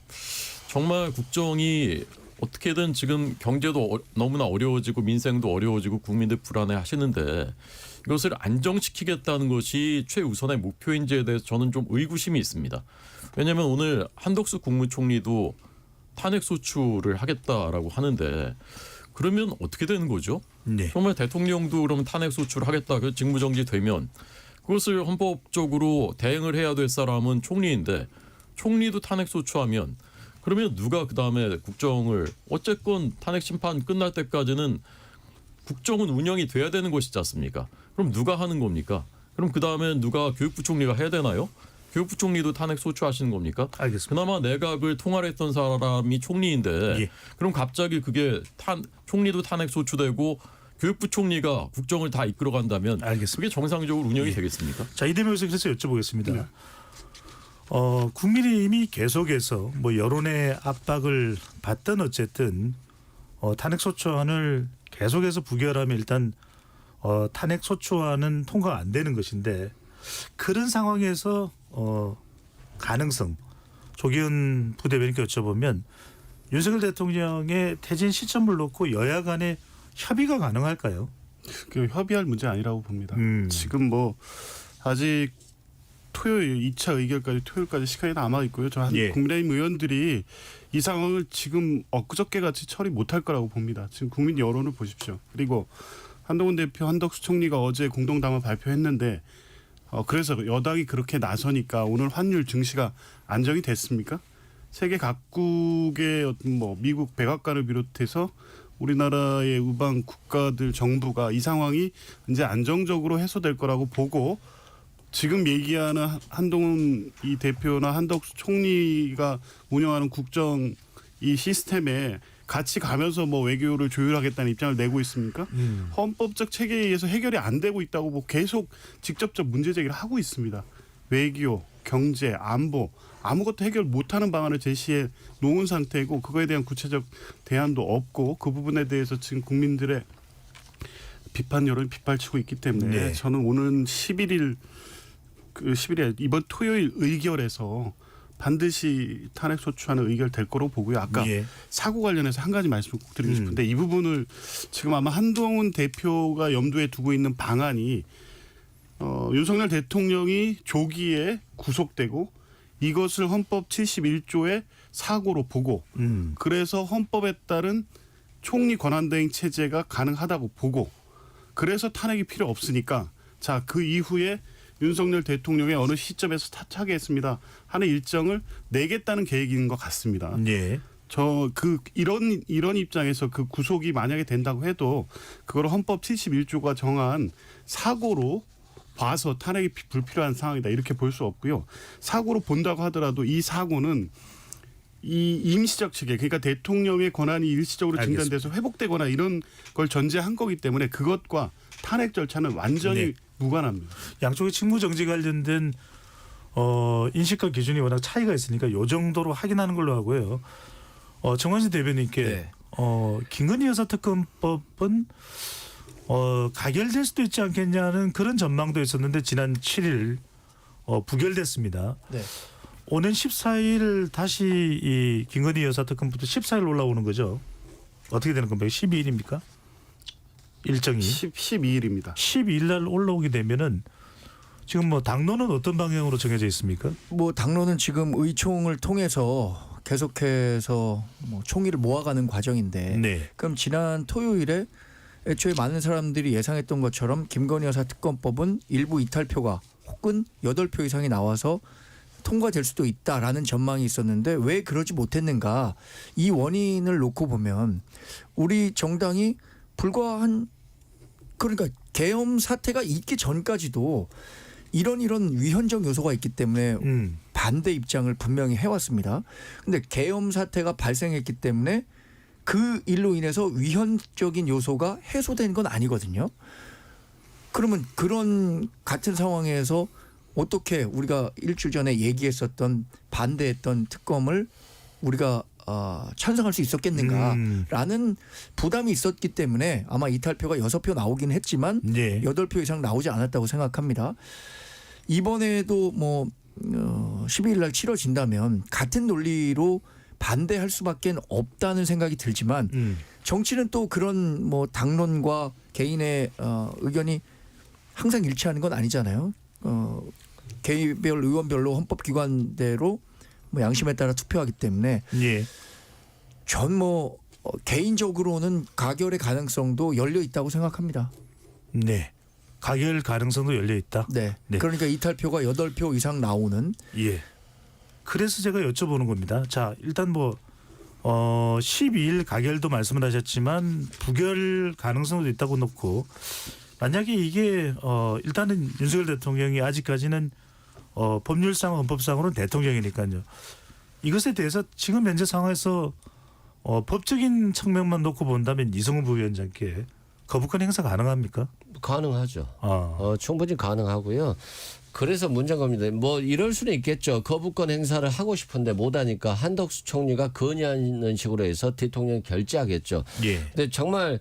정말 국정이 어떻게든 지금 경제도 너무나 어려워지고 민생도 어려워지고 국민들 불안해하시는데 이것을 안정시키겠다는 것이 최우선의 목표인지에 대해서 저는 좀 의구심이 있습니다. 왜냐하면 오늘 한덕수 국무총리도 탄핵 소추를 하겠다라고 하는데 그러면 어떻게 되는 거죠? 네. 정말 대통령도 그럼 탄핵 소추하겠다, 그 직무정지 되면 그것을 헌법적으로 대행을 해야 될 사람은 총리인데 총리도 탄핵 소추하면 그러면 누가 그 다음에 국정을 어쨌건 탄핵 심판 끝날 때까지는 국정은 운영이 돼야 되는 것이지 않습니까? 그럼 누가 하는 겁니까? 그럼 그 다음에 누가 교육부 총리가 해야 되나요? 교육부 총리도 탄핵 소추하시는 겁니까? 알겠습니다. 그나마 내각을 통할했던 사람이 총리인데 예. 그럼 갑자기 그게 총리도 탄핵 소추되고 교육부 총리가 국정을 다 이끌어간다면 알겠습니다. 그게 정상적으로 운영이 예. 되겠습니까? 자, 이대명에서 그래서 여쭤보겠습니다. 네. 국민의힘이 계속해서 뭐 여론의 압박을 받든 어쨌든 탄핵소추안을 계속해서 부결하면 일단 탄핵소추안은 통과가 안 되는 것인데 그런 상황에서 가능성 조기현 부대변인께 여쭤보면 윤석열 대통령의 퇴진 시점을 놓고 여야 간의 협의가 가능할까요? 그 협의할 문제 아니라고 봅니다. 지금 뭐 아직 토요일 2차 의결까지 토요일까지 시간이 남아 있고요. 저 예. 국민의힘 의원들이 이 상황을 지금 엊그저께 같이 처리 못할 거라고 봅니다. 지금 국민 여론을 보십시오. 그리고 한동훈 대표, 한덕수 총리가 어제 공동담화 발표했는데 그래서 여당이 그렇게 나서니까 오늘 환율 증시가 안정이 됐습니까? 세계 각국의 어떤 뭐 미국 백악관을 비롯해서 우리나라의 우방 국가들 정부가 이 상황이 이제 안정적으로 해소될 거라고 보고 지금 얘기하는 한동훈 이 대표나 한덕수 총리가 운영하는 국정 이 시스템에 같이 가면서 뭐 외교를 조율하겠다는 입장을 내고 있습니까? 헌법적 체계에 의해서 해결이 안 되고 있다고 뭐 계속 직접적 문제 제기를 하고 있습니다. 외교, 경제, 안보 아무것도 해결 못하는 방안을 제시해 놓은 상태이고 그거에 대한 구체적 대안도 없고 그 부분에 대해서 지금 국민들의 비판 여론이 빗발치고 있기 때문에 네. 저는 오는 11일 이번 토요일 의결에서 반드시 탄핵 소추안은 의결될 거로 보고요. 아까 예. 사고 관련해서 한 가지 말씀을 꼭 드리고 싶은데 이 부분을 지금 아마 한동훈 대표가 염두에 두고 있는 방안이 윤석열 대통령이 조기에 구속되고 이것을 헌법 71조의 사고로 보고 그래서 헌법에 따른 총리 권한대행 체제가 가능하다고 보고 그래서 탄핵이 필요 없으니까 자, 그 이후에 윤석열 대통령의 어느 시점에서 타차하겠습니다 하는 일정을 내겠다는 계획인 것 같습니다. 예. 이런 입장에서 그 구속이 만약에 된다고 해도 그걸 헌법 71조가 정한 사고로 봐서 탄핵이 불필요한 상황이다 이렇게 볼 수 없고요. 사고로 본다고 하더라도 이 사고는 이 임시적 체계 그러니까 대통령의 권한이 일시적으로 중단돼서 회복되거나 이런 걸 전제한 거기 때문에 그것과 탄핵 절차는 완전히 네. 무관합니다. 양쪽의 직무정지 관련된 인식과 기준이 워낙 차이가 있으니까 이 정도로 확인하는 걸로 하고요. 정관진 대변인께 네. 김건희 여사 특검법은 가결될 수도 있지 않겠냐는 그런 전망도 있었는데 지난 7일 부결됐습니다. 네. 오는 14일 다시 이 김건희 여사 특검부터 14일 올라오는 거죠. 어떻게 되는 겁니까? 12일입니까? 일정이 12일입니다. 12일 날 올라오게 되면은 지금 뭐 당론은 어떤 방향으로 정해져 있습니까? 뭐 당론은 지금 의총을 통해서 계속해서 뭐 총의를 모아가는 과정인데 네. 그럼 지난 토요일에 애초에 많은 사람들이 예상했던 것처럼 김건희 여사 특검법은 일부 이탈표가 혹은 8표 이상이 나와서 통과될 수도 있다라는 전망이 있었는데 왜 그러지 못했는가 이 원인을 놓고 보면 우리 정당이 불과 그러니까 계엄 사태가 있기 전까지도 이런 위헌적 요소가 있기 때문에 반대 입장을 분명히 해왔습니다. 근데 계엄 사태가 발생했기 때문에 그 일로 인해서 위헌적인 요소가 해소된 건 아니거든요. 그러면 그런 같은 상황에서 어떻게 우리가 일주일 전에 얘기했었던 반대했던 특검을 우리가 찬성할 수 있었겠는가라는 부담이 있었기 때문에 아마 이탈표가 6표 나오긴 했지만 네. 8표 이상 나오지 않았다고 생각합니다. 이번에도 뭐 12일 날 치러진다면 같은 논리로 반대할 수밖에 없다는 생각이 들지만 정치는 또 그런 뭐 당론과 개인의 의견이 항상 일치하는 건 아니잖아요. 개별 의원별로 헌법기관대로 뭐 양심에 따라 투표하기 때문에 예. 전 뭐 개인적으로는 가결의 가능성도 열려 있다고 생각합니다. 네. 가결 가능성도 열려 있다. 네. 네. 그러니까 이탈표가 8표 이상 나오는 예. 그래서 제가 여쭤보는 겁니다. 자, 일단 뭐 12일 가결도 말씀을 하셨지만 부결 가능성도 있다고 놓고 만약에 이게 일단은 윤석열 대통령이 아직까지는 법률상 헌법상으로는 대통령이니까요. 이것에 대해서 지금 현재 상황에서 법적인 측면만 놓고 본다면 이성훈 부위원장께 거부권 행사 가능합니까? 가능하죠. 아. 충분히 가능하고요. 그래서 문제인 겁니다. 뭐 이럴 수는 있겠죠. 거부권 행사를 하고 싶은데 못하니까 한덕수 총리가 건의하는 식으로 해서 대통령이 결재하겠죠. 예. 근데 정말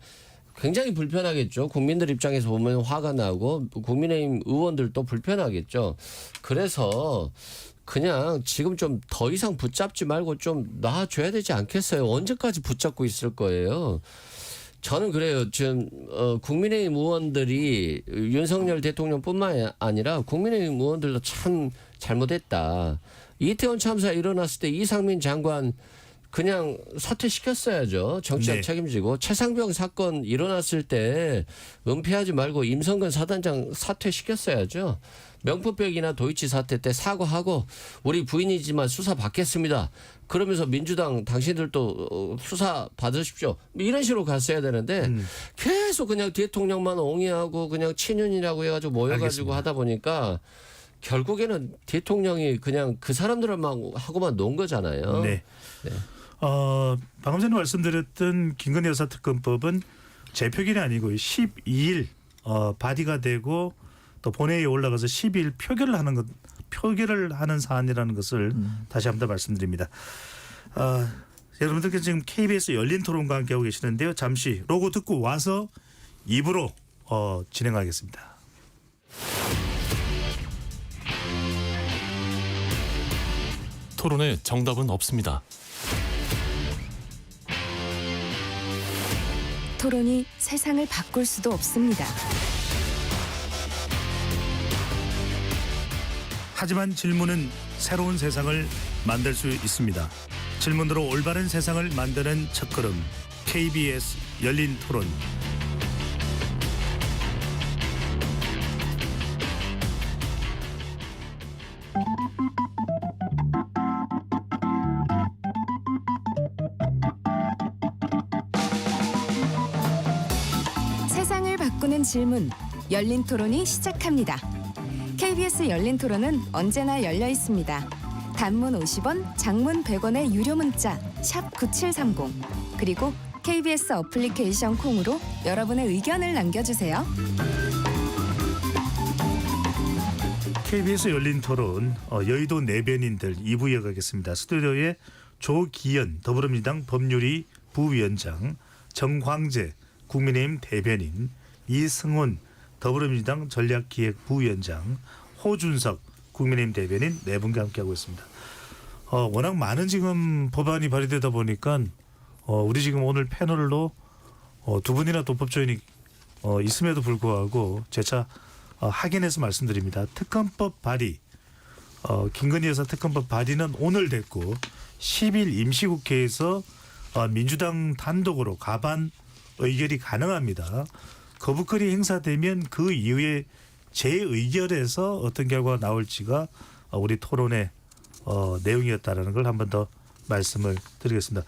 굉장히 불편하겠죠. 국민들 입장에서 보면 화가 나고 국민의힘 의원들도 불편하겠죠. 그래서 그냥 지금 좀 더 이상 붙잡지 말고 좀 놔줘야 되지 않겠어요? 언제까지 붙잡고 있을 거예요? 저는 그래요. 지금 국민의힘 의원들이 윤석열 대통령뿐만 아니라 국민의힘 의원들도 참 잘못했다. 이태원 참사 일어났을 때 이상민 장관 그냥 사퇴시켰어야죠. 정치적 네. 책임지고 최상병 사건 일어났을 때 은폐하지 말고 임성근 사단장 사퇴시켰어야죠. 명품백이나 도이치 사태 때 사과하고 우리 부인이지만 수사 받겠습니다. 그러면서 민주당 당신들도 수사 받으십시오. 이런 식으로 갔어야 되는데 계속 그냥 대통령만 옹이하고 그냥 친윤이라고 해가지고 모여가지고 알겠습니다. 하다 보니까 결국에는 대통령이 그냥 그 사람들만 하고만 논 거잖아요. 네. 네. 방금 전에 말씀드렸던 김건희 여사 특검법은 재표결이 아니고 12일 발의가 되고 또 본회의에 올라가서 12일 표결을 하는 사안이라는 것을 다시 한번 더 말씀드립니다. 여러분들께서 지금 KBS 열린 토론과 함께하고 계시는데요. 잠시 로고 듣고 와서 2부로 진행하겠습니다. 토론에 정답은 없습니다. 토론이 세상을 바꿀 수도 없습니다. 하지만 질문은 새로운 세상을 만들 수 있습니다. 질문으로 올바른 세상을 만드는 첫걸음 KBS 열린 토론. 세상을 바꾸는 질문, 열린 토론이 시작합니다. KBS 열린 토론은 언제나 열려 있습니다. 단문 50원, 장문 100원의 유료 문자 샵 9730 그리고 KBS 어플리케이션 콩으로 여러분의 의견을 남겨주세요. KBS 열린 토론 여의도 내변인들 2부 이어가겠습니다. 스튜디오에 조기현 더불어민주당 법률위 부위원장, 정광재 국민의힘 대변인, 이승훈 더불어민주당 전략기획부위원장, 호준석 국민의힘 대변인 네 분과 함께하고 있습니다. 워낙 많은 지금 법안이 발의되다 보니까 우리 지금 오늘 패널로 두 분이나 또 법조인이 있음에도 불구하고 재차 확인해서 말씀드립니다. 특검법 발의, 김건희 여사 특검법 발의는 오늘 됐고 10일 임시국회에서 민주당 단독으로 가반 의결이 가능합니다. 거부권이 행사되면 그 이후에 재의결에서 어떤 결과가 나올지가 우리 토론의 내용이었다라는 걸 한 번 더 말씀을 드리겠습니다.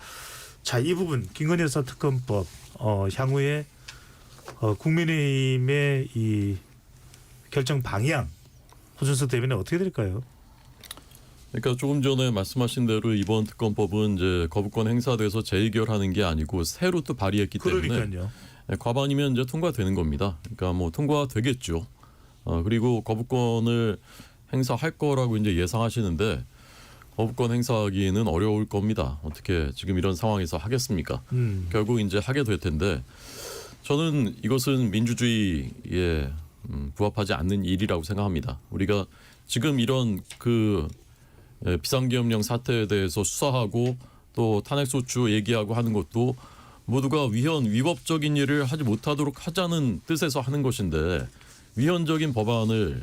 자, 이 부분 김건희 여사 특검법 향후에 국민의힘의 이 결정 방향 호준석 대변인 어떻게 될까요? 그러니까 조금 전에 말씀하신 대로 이번 특검법은 이제 거부권 행사돼서 재의결하는 게 아니고 새로 또 발의했기 때문에 그러니까요. 과반이면 이제 통과되는 겁니다. 그러니까 뭐 통과되겠죠. 그리고 거부권을 행사할 거라고 이제 예상하시는데 거부권 행사하기는 어려울 겁니다. 어떻게 지금 이런 상황에서 하겠습니까? 결국 이제 하게 될 텐데 저는 이것은 민주주의에 부합하지 않는 일이라고 생각합니다. 우리가 지금 이런 그 비상계엄령 사태에 대해서 수사하고 또 탄핵소추 얘기하고 하는 것도 모두가 위법적인 일을 하지 못하도록 하자는 뜻에서 하는 것인데 위헌적인 법안을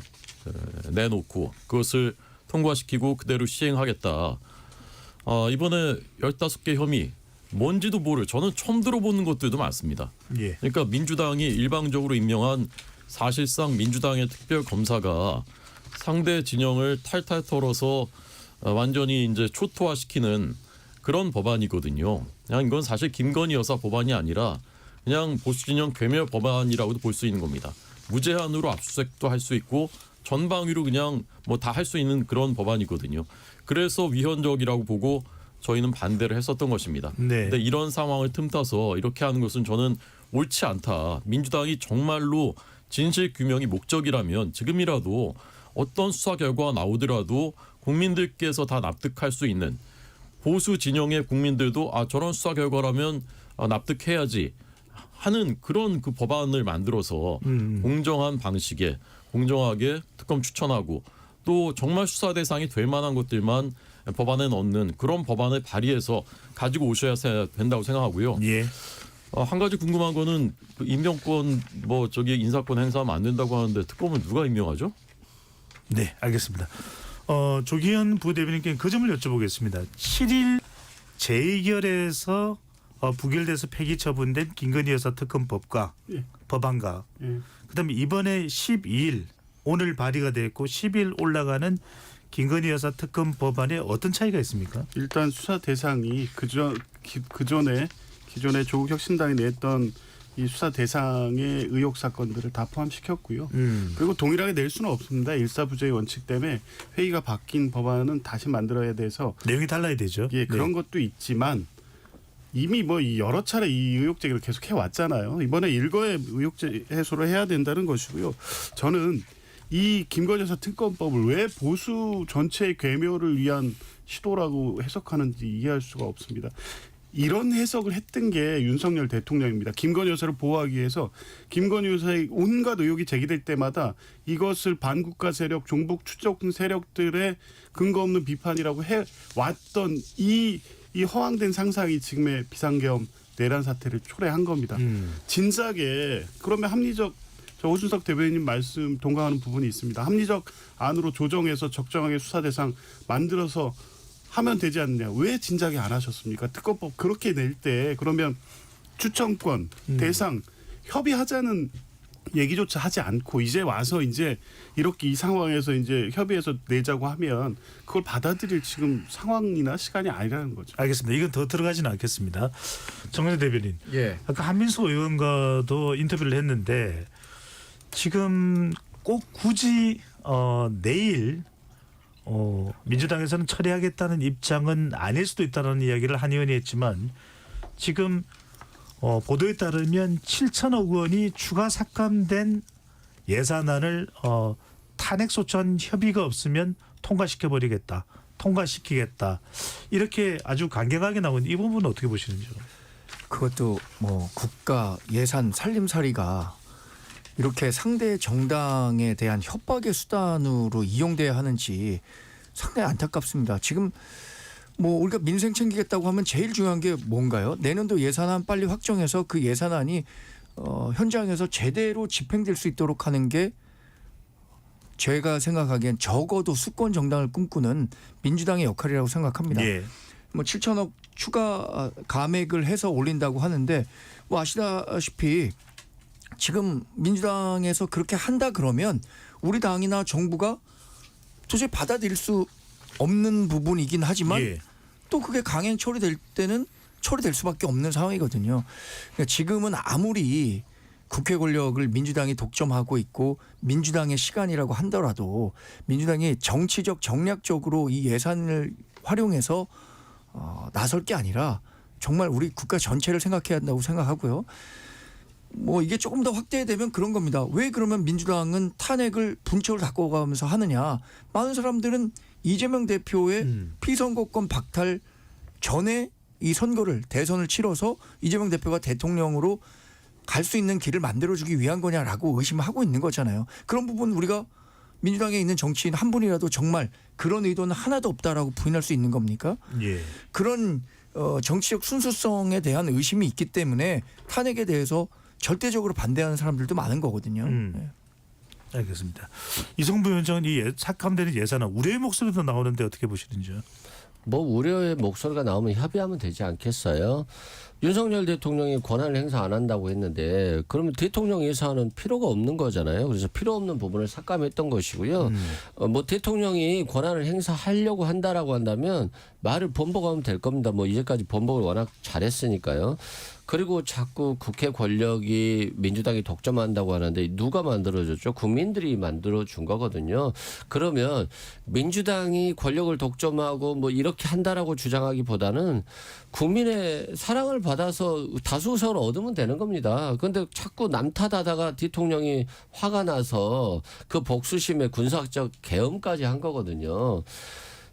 내놓고 그것을 통과시키고 그대로 시행하겠다. 이번에 15개 혐의 뭔지도 모를 저는 처음 들어보는 것들도 많습니다. 예. 그러니까 민주당이 일방적으로 임명한 사실상 민주당의 특별 검사가 상대 진영을 탈탈 털어서 완전히 이제 초토화시키는 그런 법안이거든요. 그냥 이건 사실 김건희 여사 법안이 아니라 그냥 보수 진영 괴멸 법안이라고도 볼 수 있는 겁니다. 무제한으로 압수수색도 할 수 있고 전방위로 그냥 뭐 다 할 수 있는 그런 법안이거든요. 그래서 위헌적이라고 보고 저희는 반대를 했었던 것입니다. 네. 근데 이런 상황을 틈타서 이렇게 하는 것은 저는 옳지 않다. 민주당이 정말로 진실 규명이 목적이라면 지금이라도 어떤 수사 결과가 나오더라도 국민들께서 다 납득할 수 있는 보수 진영의 국민들도 저런 수사 결과라면 납득해야지 하는 그런 그 법안을 만들어서 공정한 방식에 공정하게 특검 추천하고 또 정말 수사 대상이 될 만한 것들만 법안에 넣는 그런 법안을 발의해서 가지고 오셔야 된다고 생각하고요. 예. 한 가지 궁금한 거는 그 임명권 인사권 행사하면 안 된다고 하는데 특검은 누가 임명하죠? 네, 알겠습니다. 조기현 부대변인께 그 점을 여쭤보겠습니다. 7일 재의결에서 부결돼서 폐기 처분된 김건희 여사 특검법과 예. 법안과 그다음에 이번에 12일 오늘 발의가 됐고 10일 올라가는 김건희 여사 특검 법안에 어떤 차이가 있습니까? 일단 수사 대상이 기존에 조국 혁신당이 냈던 이 수사 대상의 의혹 사건들을 다 포함시켰고요. 그리고 동일하게 낼 수는 없습니다. 일사부재의 원칙 때문에 회의가 바뀐 법안은 다시 만들어야 돼서 내용이 달라야 되죠. 예, 그런 것도 있지만 이미 여러 차례 이 의혹 제기를 계속 해왔잖아요. 이번에 일거에 의혹 해소를 해야 된다는 것이고요. 저는 이 김건희 여사 특검법을 왜 보수 전체의 괴멸을 위한 시도라고 해석하는지 이해할 수가 없습니다. 이런 해석을 했던 게 윤석열 대통령입니다. 김건희 여사를 보호하기 위해서 김건희 여사의 온갖 의혹이 제기될 때마다 이것을 반국가 세력, 종북 추적 세력들의 근거 없는 비판이라고 해왔던 이 허황된 상상이 지금의 비상계엄 내란 사태를 초래한 겁니다. 진작에 그러면 합리적 오준석 대변인 말씀 동감하는 부분이 있습니다. 합리적 안으로 조정해서 적정하게 수사 대상 만들어서 하면 되지 않느냐. 왜 진작에 안 하셨습니까? 특검법 그렇게 낼 때 그러면 추천권, 대상 협의하자는 얘기조차 하지 않고 이제 와서 이제 이렇게 이 상황에서 이제 협의해서 내자고 하면 그걸 받아들일 지금 상황이나 시간이 아니라는 거죠. 알겠습니다. 이건 더 들어가지는 않겠습니다. 정근혜 대변인. 예. 아까 한민수 의원과도 인터뷰를 했는데 지금 꼭 굳이 내일 민주당에서는 처리하겠다는 입장은 아닐 수도 있다는 이야기를 한 의원이 했지만 지금 보도에 따르면 7천억 원이 추가 삭감된 예산안을 탄핵소추안 협의가 없으면 통과시키겠다. 이렇게 아주 강경하게 나온 이 부분은 어떻게 보시는지요? 그것도 국가 예산 살림살이가 이렇게 상대 정당에 대한 협박의 수단으로 이용돼야 하는지 상당히 안타깝습니다. 지금 우리가 민생 챙기겠다고 하면 제일 중요한 게 뭔가요? 내년도 예산안 빨리 확정해서 그 예산안이 현장에서 제대로 집행될 수 있도록 하는 게 제가 생각하기엔 적어도 수권 정당을 꿈꾸는 민주당의 역할이라고 생각합니다. 예. 7천억 추가 감액을 해서 올린다고 하는데 아시다시피 지금 민주당에서 그렇게 한다 그러면 우리 당이나 정부가 도저히 받아들일 수 없는 부분이긴 하지만 예. 또 그게 강행 처리될 때는 처리될 수밖에 없는 상황이거든요. 그러니까 지금은 아무리 국회 권력을 민주당이 독점하고 있고 민주당의 시간이라고 하더라도 민주당이 정치적 정략적으로 이 예산을 활용해서 나설 게 아니라 정말 우리 국가 전체를 생각해야 한다고 생각하고요. 이게 조금 더 확대되면 그런 겁니다. 왜 그러면 민주당은 탄핵을 분초를 바꿔가면서 하느냐. 많은 사람들은 이재명 대표의 피선거권 박탈 전에 이 대선을 치러서 이재명 대표가 대통령으로 갈 수 있는 길을 만들어주기 위한 거냐라고 의심하고 있는 거잖아요. 그런 부분 우리가 민주당에 있는 정치인 한 분이라도 정말 그런 의도는 하나도 없다라고 부인할 수 있는 겁니까? 예. 그런 정치적 순수성에 대한 의심이 있기 때문에 탄핵에 대해서 절대적으로 반대하는 사람들도 많은 거거든요. 네. 알겠습니다. 이성부 위원장은 이 삭감되는 예산안 우려의 목소리도 나오는데 어떻게 보시는지요? 뭐 우려의 목소리가 나오면 협의하면 되지 않겠어요? 윤석열 대통령이 권한을 행사 안 한다고 했는데 그러면 대통령 예산은 필요가 없는 거잖아요. 그래서 필요 없는 부분을 삭감했던 것이고요. 뭐 대통령이 권한을 행사하려고 한다라고 한다면 말을 번복하면 될 겁니다. 뭐 이제까지 번복을 워낙 잘했으니까요. 그리고 자꾸 국회 권력이 민주당이 독점한다고 하는데 누가 만들어줬죠? 국민들이 만들어준 거거든요. 그러면 민주당이 권력을 독점하고 뭐 이렇게 한다라고 주장하기보다는 국민의 사랑을 받아서 다수 의석을 얻으면 되는 겁니다. 그런데 자꾸 남 탓하다가 대통령이 화가 나서 그 복수심에 군사적 계엄까지 한 거거든요.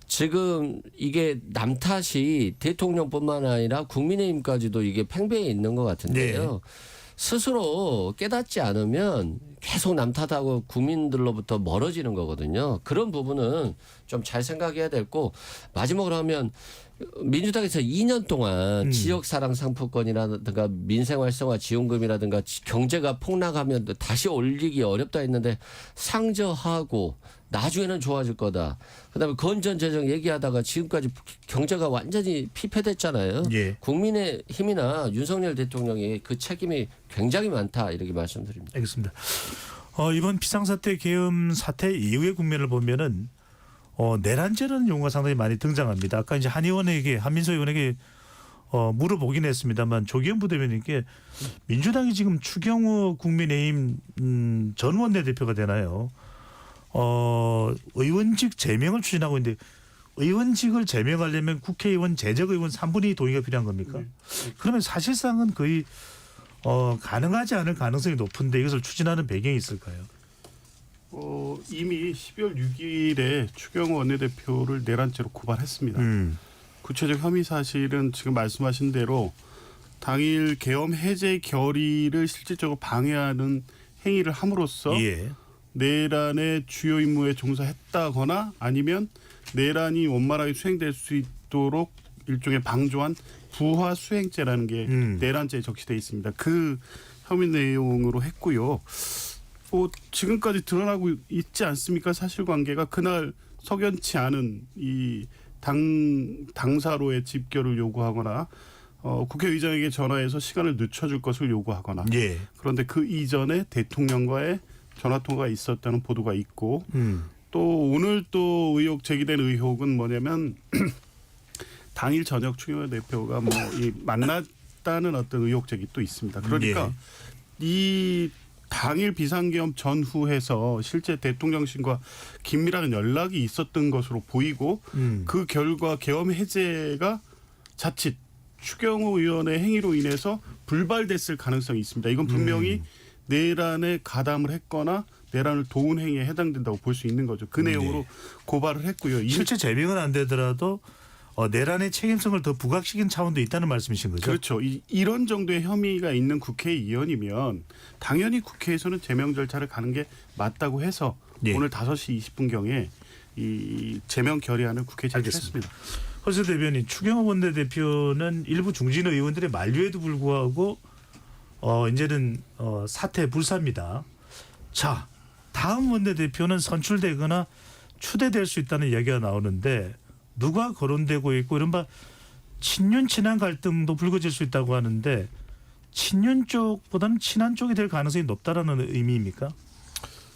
지금 이게 남 탓이 대통령뿐만 아니라 국민의힘까지도 이게 팽배해 있는 것 같은데요. 네. 스스로 깨닫지 않으면 계속 남 탓하고 국민들로부터 멀어지는 거거든요. 그런 부분은 좀 잘 생각해야 되고 마지막으로 하면 민주당에서 2년 동안 지역사랑 상품권이라든가 민생활성화 지원금이라든가 경제가 폭락하면 다시 올리기 어렵다 했는데 상저하고 나중에는 좋아질 거다. 그다음에 건전 재정 얘기하다가 지금까지 경제가 완전히 피폐됐잖아요. 예. 국민의 힘이나 윤석열 대통령이 그 책임이 굉장히 많다 이렇게 말씀드립니다. 알겠습니다. 이번 비상사태 계엄 사태 이후의 국면을 보면은 내란죄라는 용어가 상당히 많이 등장합니다. 아까 이제 한민서 의원에게 물어보긴 했습니다만 조기현 부대변인께 민주당이 지금 추경호 국민의힘 전 원내대표가 되나요? 의원직 제명을 추진하고 있는데 의원직을 제명하려면 국회의원 재적의원 3분의 2 동의가 필요한 겁니까? 그러면 사실상은 거의 가능하지 않을 가능성이 높은데 이것을 추진하는 배경이 있을까요? 이미 12월 6일에 추경호 원내대표를 내란죄로 고발했습니다. 구체적 혐의 사실은 지금 말씀하신 대로 당일 계엄 해제 결의를 실질적으로 방해하는 행위를 함으로써 예. 내란의 주요 임무에 종사했다거나 아니면 내란이 원만하게 수행될 수 있도록 일종의 방조한 부하 수행죄라는 게 내란죄에 적시되어 있습니다. 그 혐의 내용으로 했고요. 지금까지 드러나고 있지 않습니까? 사실관계가 그날 석연치 않은 이 당사로의 집결을 요구하거나 국회의장에게 전화해서 시간을 늦춰줄 것을 요구하거나 예. 그런데 그 이전에 대통령과의 전화통화가 있었다는 보도가 있고 또 오늘 또 제기된 의혹은 뭐냐면 당일 저녁 추경호 대표가 만났다는 어떤 의혹 제기 또 있습니다. 그러니까 이 당일 비상계엄 전후해서 실제 대통령실과 긴밀한 연락이 있었던 것으로 보이고 그 결과 계엄 해제가 자칫 추경호 의원의 행위로 인해서 불발됐을 가능성이 있습니다. 이건 분명히 내란에 가담을 했거나 내란을 도운 행위에 해당된다고 볼 수 있는 거죠. 그 내용으로 고발을 했고요. 실제 제명은 안 되더라도 내란의 책임성을 더 부각시킨 차원도 있다는 말씀이신 거죠? 그렇죠. 이런 정도의 혐의가 있는 국회의원이면 당연히 국회에서는 제명 절차를 가는 게 맞다고 해서 오늘 5시 20분경에 이 제명 결의안을 국회에 제출했습니다. 허수 대변인, 추경호 원내대표는 일부 중진 의원들의 만류에도 불구하고 이제는 사퇴 불사입니다. 자, 다음 원내대표는 선출되거나 추대될 수 있다는 이야기가 나오는데 누가 거론되고 있고 이른바 친윤 친한 갈등도 불거질 수 있다고 하는데 친윤 쪽보다는 친한 쪽이 될 가능성이 높다라는 의미입니까?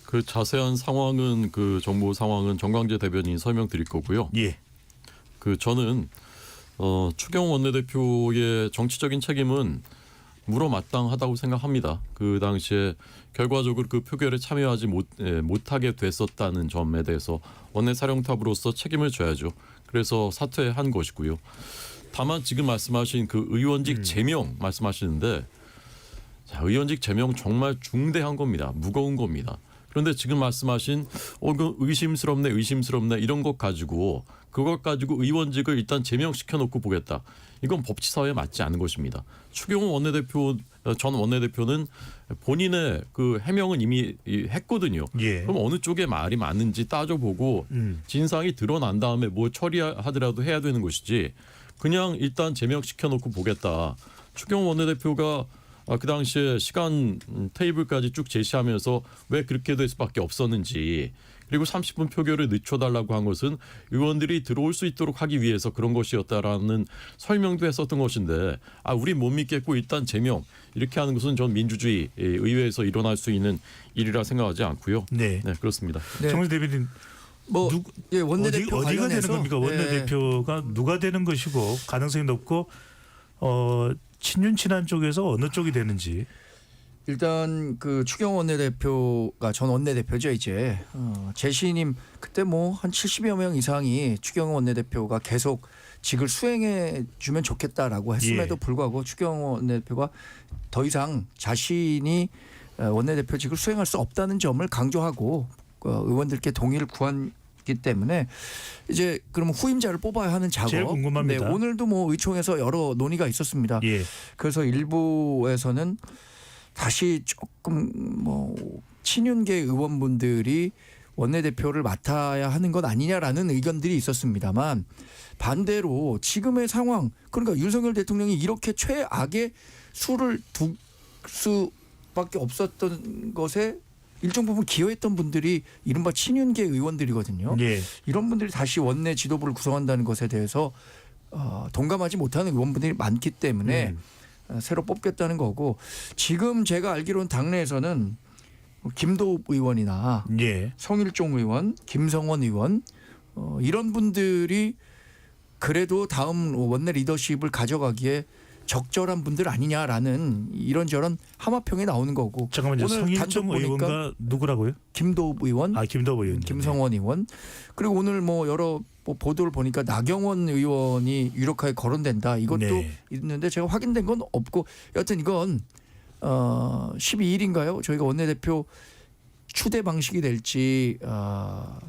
그 자세한 상황은 그 정보 상황은 정광재 대변인 설명드릴 거고요. 예. 저는 추경호 원내대표의 정치적인 책임은 물어마땅하다고 생각합니다. 그 당시에 결과적으로 그 표결에 참여하지 못하게 됐었다는 점에 대해서 원내사령탑으로서 책임을 져야죠. 그래서 사퇴한 것이고요. 다만 지금 말씀하신 그 의원직 제명 말씀하시는데 의원직 제명 정말 중대한 겁니다. 무거운 겁니다. 그런데 지금 말씀하신 그 의심스럽네 이런 것 가지고 그것 가지고 의원직을 일단 제명시켜 놓고 보겠다. 이건 법치사회에 맞지 않은 것입니다. 추경호 전 원내대표는 본인의 그 해명은 이미 했거든요. 예. 그럼 어느 쪽에 말이 맞는지 따져보고 진상이 드러난 다음에 뭐 처리하더라도 해야 되는 것이지 그냥 일단 제명시켜 놓고 보겠다. 추경호 원내대표가 그 당시에 시간 테이블까지 쭉 제시하면서 왜 그렇게 될 수밖에 없었는지 그리고 30분 표결을 늦춰달라고 한 것은 의원들이 들어올 수 있도록 하기 위해서 그런 것이었다라는 설명도 했었던 것인데 우리 못 믿겠고 일단 제명 이렇게 하는 것은 전 민주주의 의회에서 일어날 수 있는 일이라 생각하지 않고요. 네. 네, 그렇습니다. 네. 정은희 대변인 원내대표 어디가 되는 관련해서 겁니까? 원내대표가 누가 되는 것이고 가능성이 높고 친윤 친한 쪽에서 어느 쪽이 되는지. 일단 그 추경호 원내대표가 전 원내대표죠 이제 재신임 그때 뭐 한 70여 명 이상이 추경호 원내대표가 계속 직을 수행해 주면 좋겠다라고 했음에도 불구하고 추경호 원내대표가 더 이상 자신이 원내대표직을 수행할 수 없다는 점을 강조하고 의원들께 동의를 구했기 때문에 이제 그러면 후임자를 뽑아야 하는 작업. 제일 궁금합니다. 네, 오늘도 뭐 의총에서 여러 논의가 있었습니다. 예. 그래서 일부에서는 다시 조금 뭐 친윤계 의원분들이 원내대표를 맡아야 하는 것 아니냐라는 의견들이 있었습니다만 반대로 지금의 상황 그러니까 윤석열 대통령이 이렇게 최악의 수를 둘 수밖에 없었던 것에 일정 부분 기여했던 분들이 이른바 친윤계 의원들이거든요. 예. 이런 분들이 다시 원내 지도부를 구성한다는 것에 대해서 동감하지 못하는 의원분들이 많기 때문에 새로 뽑겠다는 거고 지금 제가 알기로는 당내에서는 김도읍 의원이나 예. 성일종 의원, 김성원 의원 이런 분들이 그래도 다음 원내 리더십을 가져가기에 적절한 분들 아니냐라는 이런저런 함화평이 나오는 거고 잠깐만요. 오늘 성일종 단독 보니까 의원과 누구라고요? 김도읍 의원, 김도읍 의원, 김성원 의원 그리고 오늘 뭐 여러 보도를 보니까 나경원 의원이 유력하게 거론된다 이것도 네. 있는데 제가 확인된 건 없고 여하튼 이건 12일인가요? 저희가 원내대표 추대 방식이 될지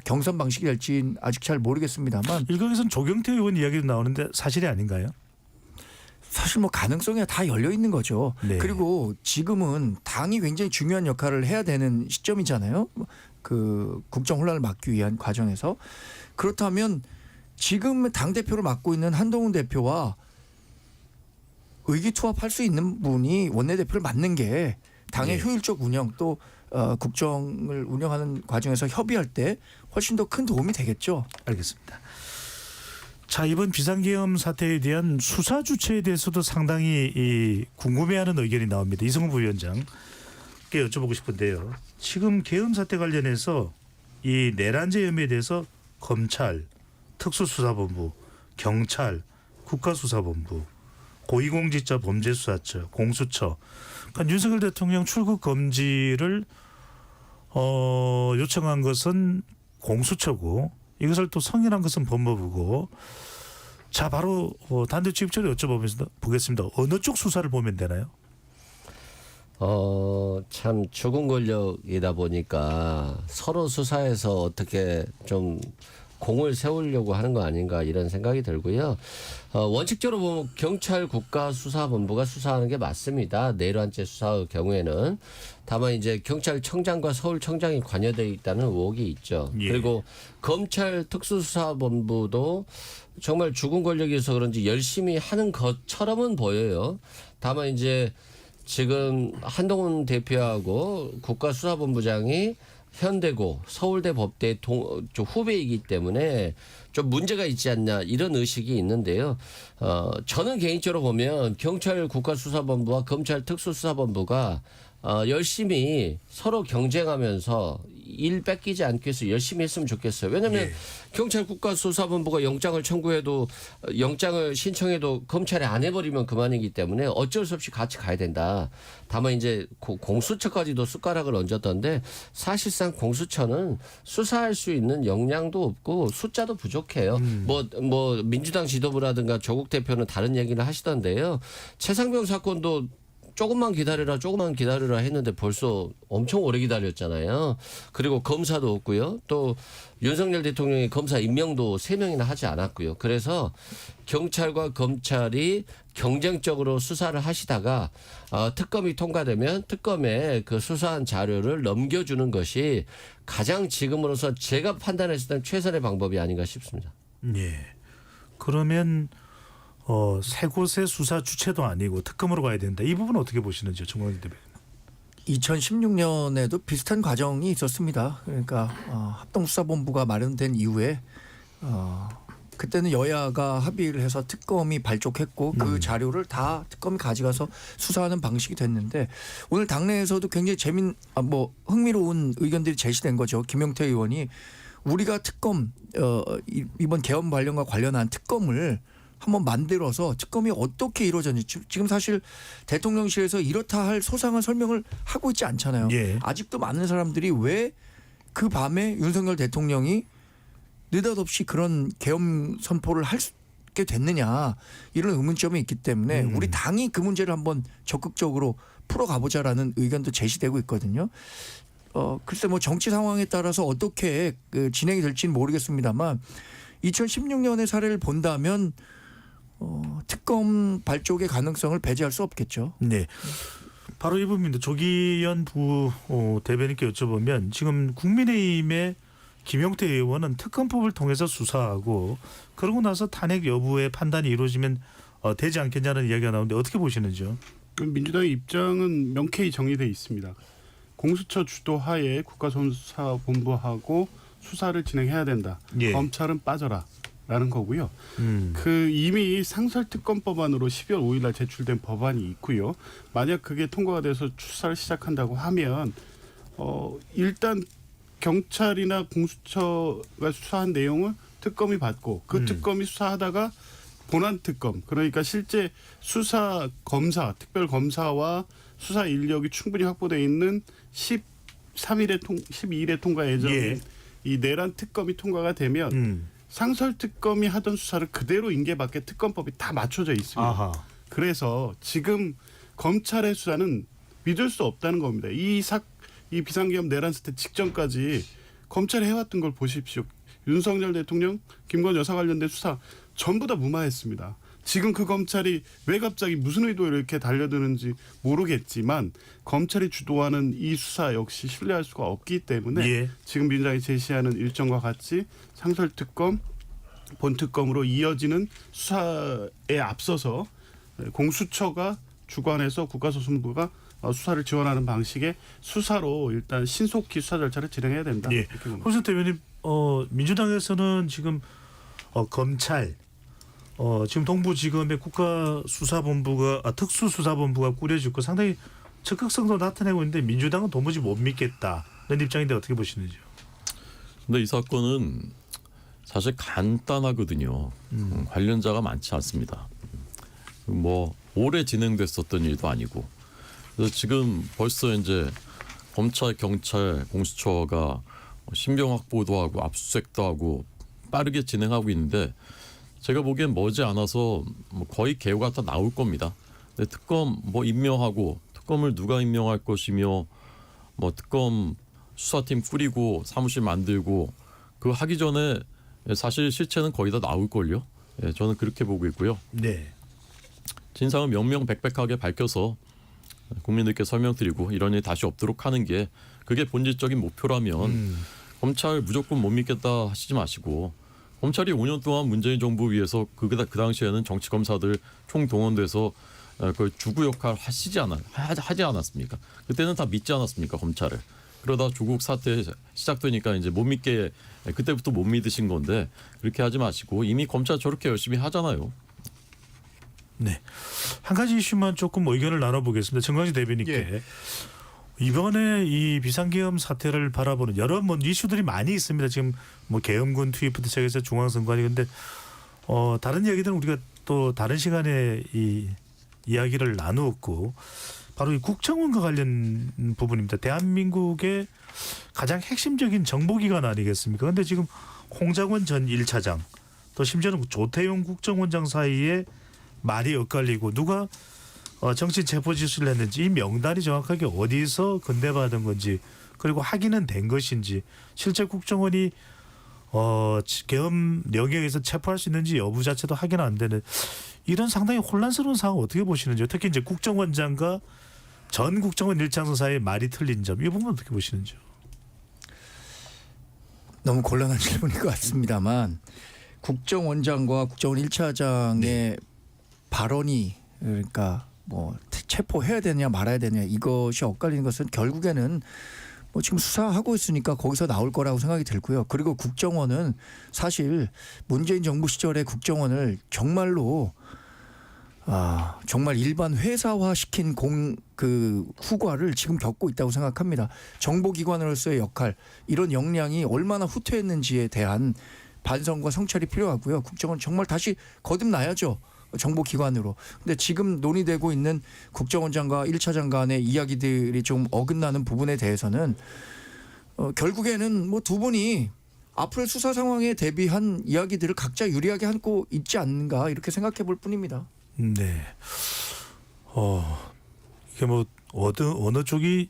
경선 방식이 될지 아직 잘 모르겠습니다만 일각에서는 조경태 의원 이야기도 나오는데 사실이 아닌가요? 사실 뭐 가능성이 다 열려 있는 거죠. 네. 그리고 지금은 당이 굉장히 중요한 역할을 해야 되는 시점이잖아요. 그 국정 혼란을 막기 위한 과정에서 그렇다면 지금 당 대표를 맡고 있는 한동훈 대표와 의기투합할 수 있는 분이 원내대표를 맡는 게 당의 네. 효율적 운영 또 국정을 운영하는 과정에서 협의할 때 훨씬 더 큰 도움이 되겠죠. 알겠습니다. 자, 이번 비상계엄 사태에 대한 수사 주체에 대해서도 상당히 궁금해하는 의견이 나옵니다. 이성훈 부위원장께 여쭤보고 싶은데요. 지금 계엄 사태 관련해서 이 내란죄 혐의에 대해서 검찰, 특수수사본부, 경찰, 국가수사본부, 고위공직자 범죄수사처, 공수처, 그러니까 윤석열 대통령 출국 금지를 요청한 것은 공수처고 이것을 또 승인한 것은 법무부고 자 바로 단도직입적으로 여쭤보겠습니다. 어느 쪽 수사를 보면 되나요? 참 죽은 권력이다 보니까 서로 수사에서 어떻게 좀 공을 세우려고 하는 거 아닌가 이런 생각이 들고요. 원칙적으로 보면 경찰 국가수사본부가 수사하는 게 맞습니다. 내란죄 수사의 경우에는 다만 이제 경찰청장과 서울청장이 관여되어 있다는 의혹이 있죠. 예. 그리고 검찰 특수수사본부도 정말 죽은 권력이어서 그런지 열심히 하는 것처럼은 보여요. 다만 이제 지금 한동훈 대표하고 국가수사본부장이 현대고 서울대 법대 좀 후배이기 때문에 좀 문제가 있지 않냐 이런 의식이 있는데요. 저는 개인적으로 보면 경찰 국가수사본부와 검찰 특수수사본부가 열심히 서로 경쟁하면서 일 뺏기지 않기 위해서 열심히 했으면 좋겠어요. 왜냐하면 경찰 국가수사본부가 영장을 청구해도 영장을 신청해도 검찰이 안 해버리면 그만이기 때문에 어쩔 수 없이 같이 가야 된다. 다만 이제 공수처까지도 숟가락을 얹었던데 사실상 공수처는 수사할 수 있는 역량도 없고 숫자도 부족해요. 뭐 민주당 지도부라든가 조국 대표는 다른 얘기를 하시던데요. 최상병 사건도 조금만 기다려라 했는데 벌써 엄청 오래 기다렸잖아요. 그리고 검사도 없고요. 또 윤석열 대통령이 검사 임명도 3명이나 하지 않았고요. 그래서 경찰과 검찰이 경쟁적으로 수사를 하시다가 특검이 통과되면 특검에 그 수사한 자료를 넘겨주는 것이 가장 지금으로서 제가 판단했을 때는 최선의 방법이 아닌가 싶습니다. 예. 그러면 세 곳의 수사 주체도 아니고 특검으로 가야 된다. 이 부분 어떻게 보시는지요, 정광훈 대변인? 2016년에도 비슷한 과정이 있었습니다. 그러니까 합동수사본부가 마련된 이후에 그때는 여야가 합의를 해서 특검이 발족했고 그 자료를 다 특검이 가져가서 수사하는 방식이 됐는데 오늘 당내에서도 굉장히 흥미로운 의견들이 제시된 거죠. 김용태 의원이 우리가 특검 이번 개헌 관련과 관련한 특검을 한번 만들어서 특검이 어떻게 이루어졌는지 지금 사실 대통령실에서 이렇다 할 소상한 설명을 하고 있지 않잖아요. 예. 아직도 많은 사람들이 왜 그 밤에 윤석열 대통령이 느닷없이 그런 계엄 선포를 하게 됐느냐 이런 의문점이 있기 때문에 우리 당이 그 문제를 한번 적극적으로 풀어가보자라는 의견도 제시되고 있거든요. 글쎄 정치 상황에 따라서 어떻게 진행이 될지는 모르겠습니다만 2016년의 사례를 본다면 특검 발족의 가능성을 배제할 수 없겠죠. 네. 바로 이 부분입니다. 조기현 대변인께 여쭤보면 지금 국민의힘의 김용태 의원은 특검법을 통해서 수사하고 그러고 나서 탄핵 여부의 판단이 이루어지면 되지 않겠냐는 이야기가 나오는데 어떻게 보시는지요? 민주당의 입장은 명쾌히 정리되어 있습니다. 공수처 주도하에 국가수사본부하고 수사를 진행해야 된다. 예. 검찰은 빠져라라는 거고요. 그 이미 상설특검법안으로 12월 5일 날 제출된 법안이 있고요. 만약 그게 통과가 돼서 수사를 시작한다고 하면 일단 경찰이나 공수처가 수사한 내용을 특검이 받고 그 특검이 수사하다가 본안 특검 그러니까 실제 수사 검사 특별 검사와 수사 인력이 충분히 확보되어 있는 12일에 통과 예정인 예. 이 내란 특검이 통과가 되면 상설 특검이 하던 수사를 그대로 인계받게 특검법이 다 맞춰져 있습니다. 아하. 그래서 지금 검찰의 수사는 믿을 수 없다는 겁니다. 이 비상계엄 내란 사태 직전까지 검찰이 해왔던 걸 보십시오. 윤석열 대통령, 김건희 여사 관련된 수사 전부 다 무마했습니다. 지금 그 검찰이 왜 갑자기 무슨 의도로 이렇게 달려드는지 모르겠지만 검찰이 주도하는 이 수사 역시 신뢰할 수가 없기 때문에 예. 지금 민주당이 제시하는 일정과 같이 상설특검, 본특검으로 이어지는 수사에 앞서서 공수처가 주관해서 국가수사본부가 수사를 지원하는 방식의 수사로 일단 신속히 수사 절차를 진행해야 된다. 예. 이렇게 봅니다. 홍준표 대변인 민주당에서는 지금 검찰 지금 동부지검의 국가수사본부가 특수수사본부가 꾸려지고 상당히 적극성도 나타내고 있는데 민주당은 도무지 못 믿겠다는 입장인데 어떻게 보시는지요? 근데 이 사건은 사실 간단하거든요. 관련자가 많지 않습니다. 오래 진행됐었던 일도 아니고 그래서 지금 벌써 이제 검찰, 경찰, 공수처가 신병 확보도 하고 압수수색도 하고 빠르게 진행하고 있는데 제가 보기엔 머지않아서 거의 개요가 다 나올 겁니다. 근데 특검 임명하고 특검을 누가 임명할 것이며 특검 수사팀 꾸리고 사무실 만들고 그거 하기 전에 사실 실체는 거의 다 나올걸요. 예, 저는 그렇게 보고 있고요. 네. 진상을 명명백백하게 밝혀서 국민들께 설명드리고 이런 일이 다시 없도록 하는 게 그게 본질적인 목표라면 검찰 무조건 못 믿겠다 하시지 마시고 검찰이 5년 동안 문재인 정부 위해서 그 당시에는 정치 검사들 총동원돼서 그 주구 역할 하지 않았습니까? 그때는 다 믿지 않았습니까 검찰을? 그러다 조국 사태 시작되니까 이제 못 믿게 그때부터 못 믿으신 건데 그렇게 하지 마시고 이미 검찰 저렇게 열심히 하잖아요. 네. 한 가지 이슈만 조금 의견을 나눠보겠습니다. 정광진 대변인께. 예. 이번에 이 비상계엄 사태를 바라보는 여러 이슈들이 많이 있습니다. 지금 계엄군 투입부터 시작해서 중앙선관위 근데 다른 이야기들은 우리가 또 다른 시간에 이 이야기를 나누었고 바로 이 국정원과 관련 부분입니다. 대한민국의 가장 핵심적인 정보기관 아니겠습니까? 그런데 지금 홍장원 전 1차장 또 심지어는 조태용 국정원장 사이에 말이 엇갈리고 누가 정치 체포 지시를 했는지 이 명단이 정확하게 어디서 건네받은 건지 그리고 확인은 된 것인지 실제 국정원이 계엄 영역에서 체포할 수 있는지 여부 자체도 확인 안 되는 이런 상당히 혼란스러운 상황 어떻게 보시는지요? 특히 이제 국정원장과 전 국정원 1차장 사이의 말이 틀린 점 이 부분 어떻게 보시는지요? 너무 곤란한 질문인 것 같습니다만 국정원장과 국정원 1차장의 발언이 그러니까 뭐 체포해야 되냐 말아야 되냐 이것이 엇갈리는 것은 결국에는 뭐 지금 수사하고 있으니까 거기서 나올 거라고 생각이 들고요. 그리고 국정원은 사실 문재인 정부 시절에 국정원을 정말로 정말 일반 회사화 시킨 그 후과를 지금 겪고 있다고 생각합니다. 정보기관으로서의 역할 이런 역량이 얼마나 후퇴했는지에 대한 반성과 성찰이 필요하고요. 국정원 정말 다시 거듭나야죠. 정보기관으로. 근데 지금 논의되고 있는 국정원장과 1차장 간의 이야기들이 좀 어긋나는 부분에 대해서는 결국에는 뭐 두 분이 앞으로의 수사 상황에 대비한 이야기들을 각자 유리하게 하고 있지 않는가 이렇게 생각해 볼 뿐입니다. 네. 이게 뭐 어느 쪽이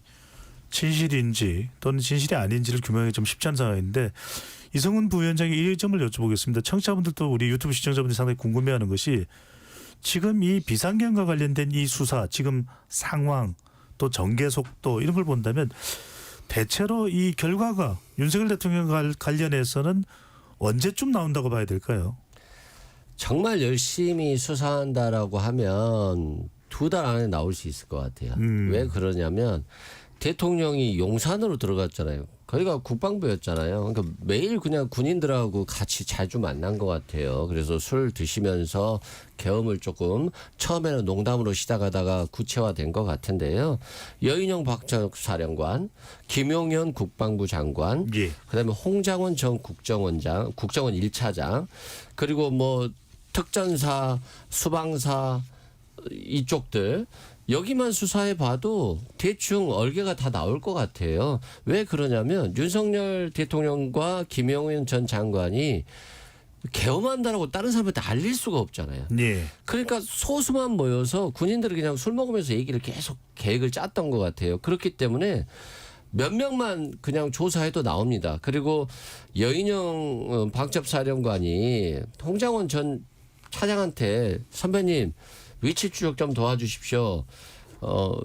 진실인지 또는 진실이 아닌지를 규명하기 좀 쉽지 않은 상황인데 이성훈 부위원장의 이 점을 여쭤보겠습니다. 청취자분들도 우리 유튜브 시청자분들이 상당히 궁금해하는 것이 지금 이 비상경과 관련된 이 수사 지금 상황 또 전개 속도 이런 걸 본다면 대체로 이 결과가 윤석열 대통령과 관련해서는 언제쯤 나온다고 봐야 될까요? 정말 열심히 수사한다라고 하면 2달 안에 나올 수 있을 것 같아요. 왜 그러냐면 대통령이 용산으로 들어갔잖아요. 거기가 국방부였잖아요. 그러니까 매일 그냥 군인들하고 같이 자주 만난 것 같아요. 그래서 술 드시면서 계엄을 조금 처음에는 농담으로 시작하다가 구체화된 것 같은데요. 여인영 박정사령관, 김용현 국방부 장관, 예. 그다음에 홍장원 전 국정원장, 국정원 1차장, 그리고 뭐 특전사, 수방사 이쪽들 여기만 수사해 봐도 대충 얼개가 다 나올 것 같아요. 왜 그러냐면 윤석열 대통령과 김용현 전 장관이 계엄한다라고 다른 사람한테 알릴 수가 없잖아요. 예. 그러니까 소수만 모여서 군인들이 그냥 술 먹으면서 얘기를 계속 계획을 짰던 것 같아요. 그렇기 때문에 몇 명만 그냥 조사해도 나옵니다. 그리고 여인영 방첩사령관이 홍장원 전 차장한테 선배님 위치 추적 좀 도와주십시오.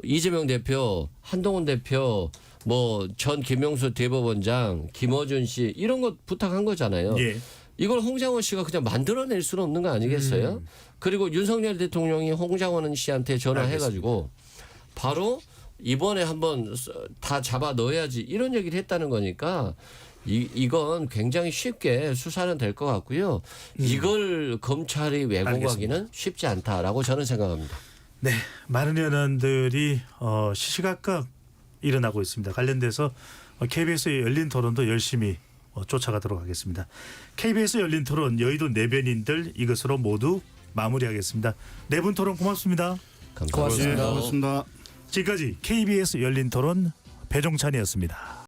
이재명 대표, 한동훈 대표, 뭐 전 김용수 대법원장, 김어준 씨 이런 거 부탁한 거잖아요. 예. 이걸 홍장원 씨가 그냥 만들어낼 수는 없는 거 아니겠어요? 그리고 윤석열 대통령이 홍장원 씨한테 전화해가지고 바로 이번에 한번 다 잡아 넣어야지 이런 얘기를 했다는 거니까 이건 굉장히 쉽게 수사는 될 것 같고요. 이걸 검찰이 왜곡하기는 쉽지 않다라고 저는 생각합니다. 네, 많은 현안들이 시시각각 일어나고 있습니다. 관련돼서 KBS의 열린 토론도 열심히 쫓아가도록 하겠습니다. KBS 열린 토론 여의도 내변인들 이것으로 모두 마무리하겠습니다. 네 분 토론 고맙습니다. 감사합니다. 고맙습니다. 지금까지 KBS 열린 토론 배종찬이었습니다.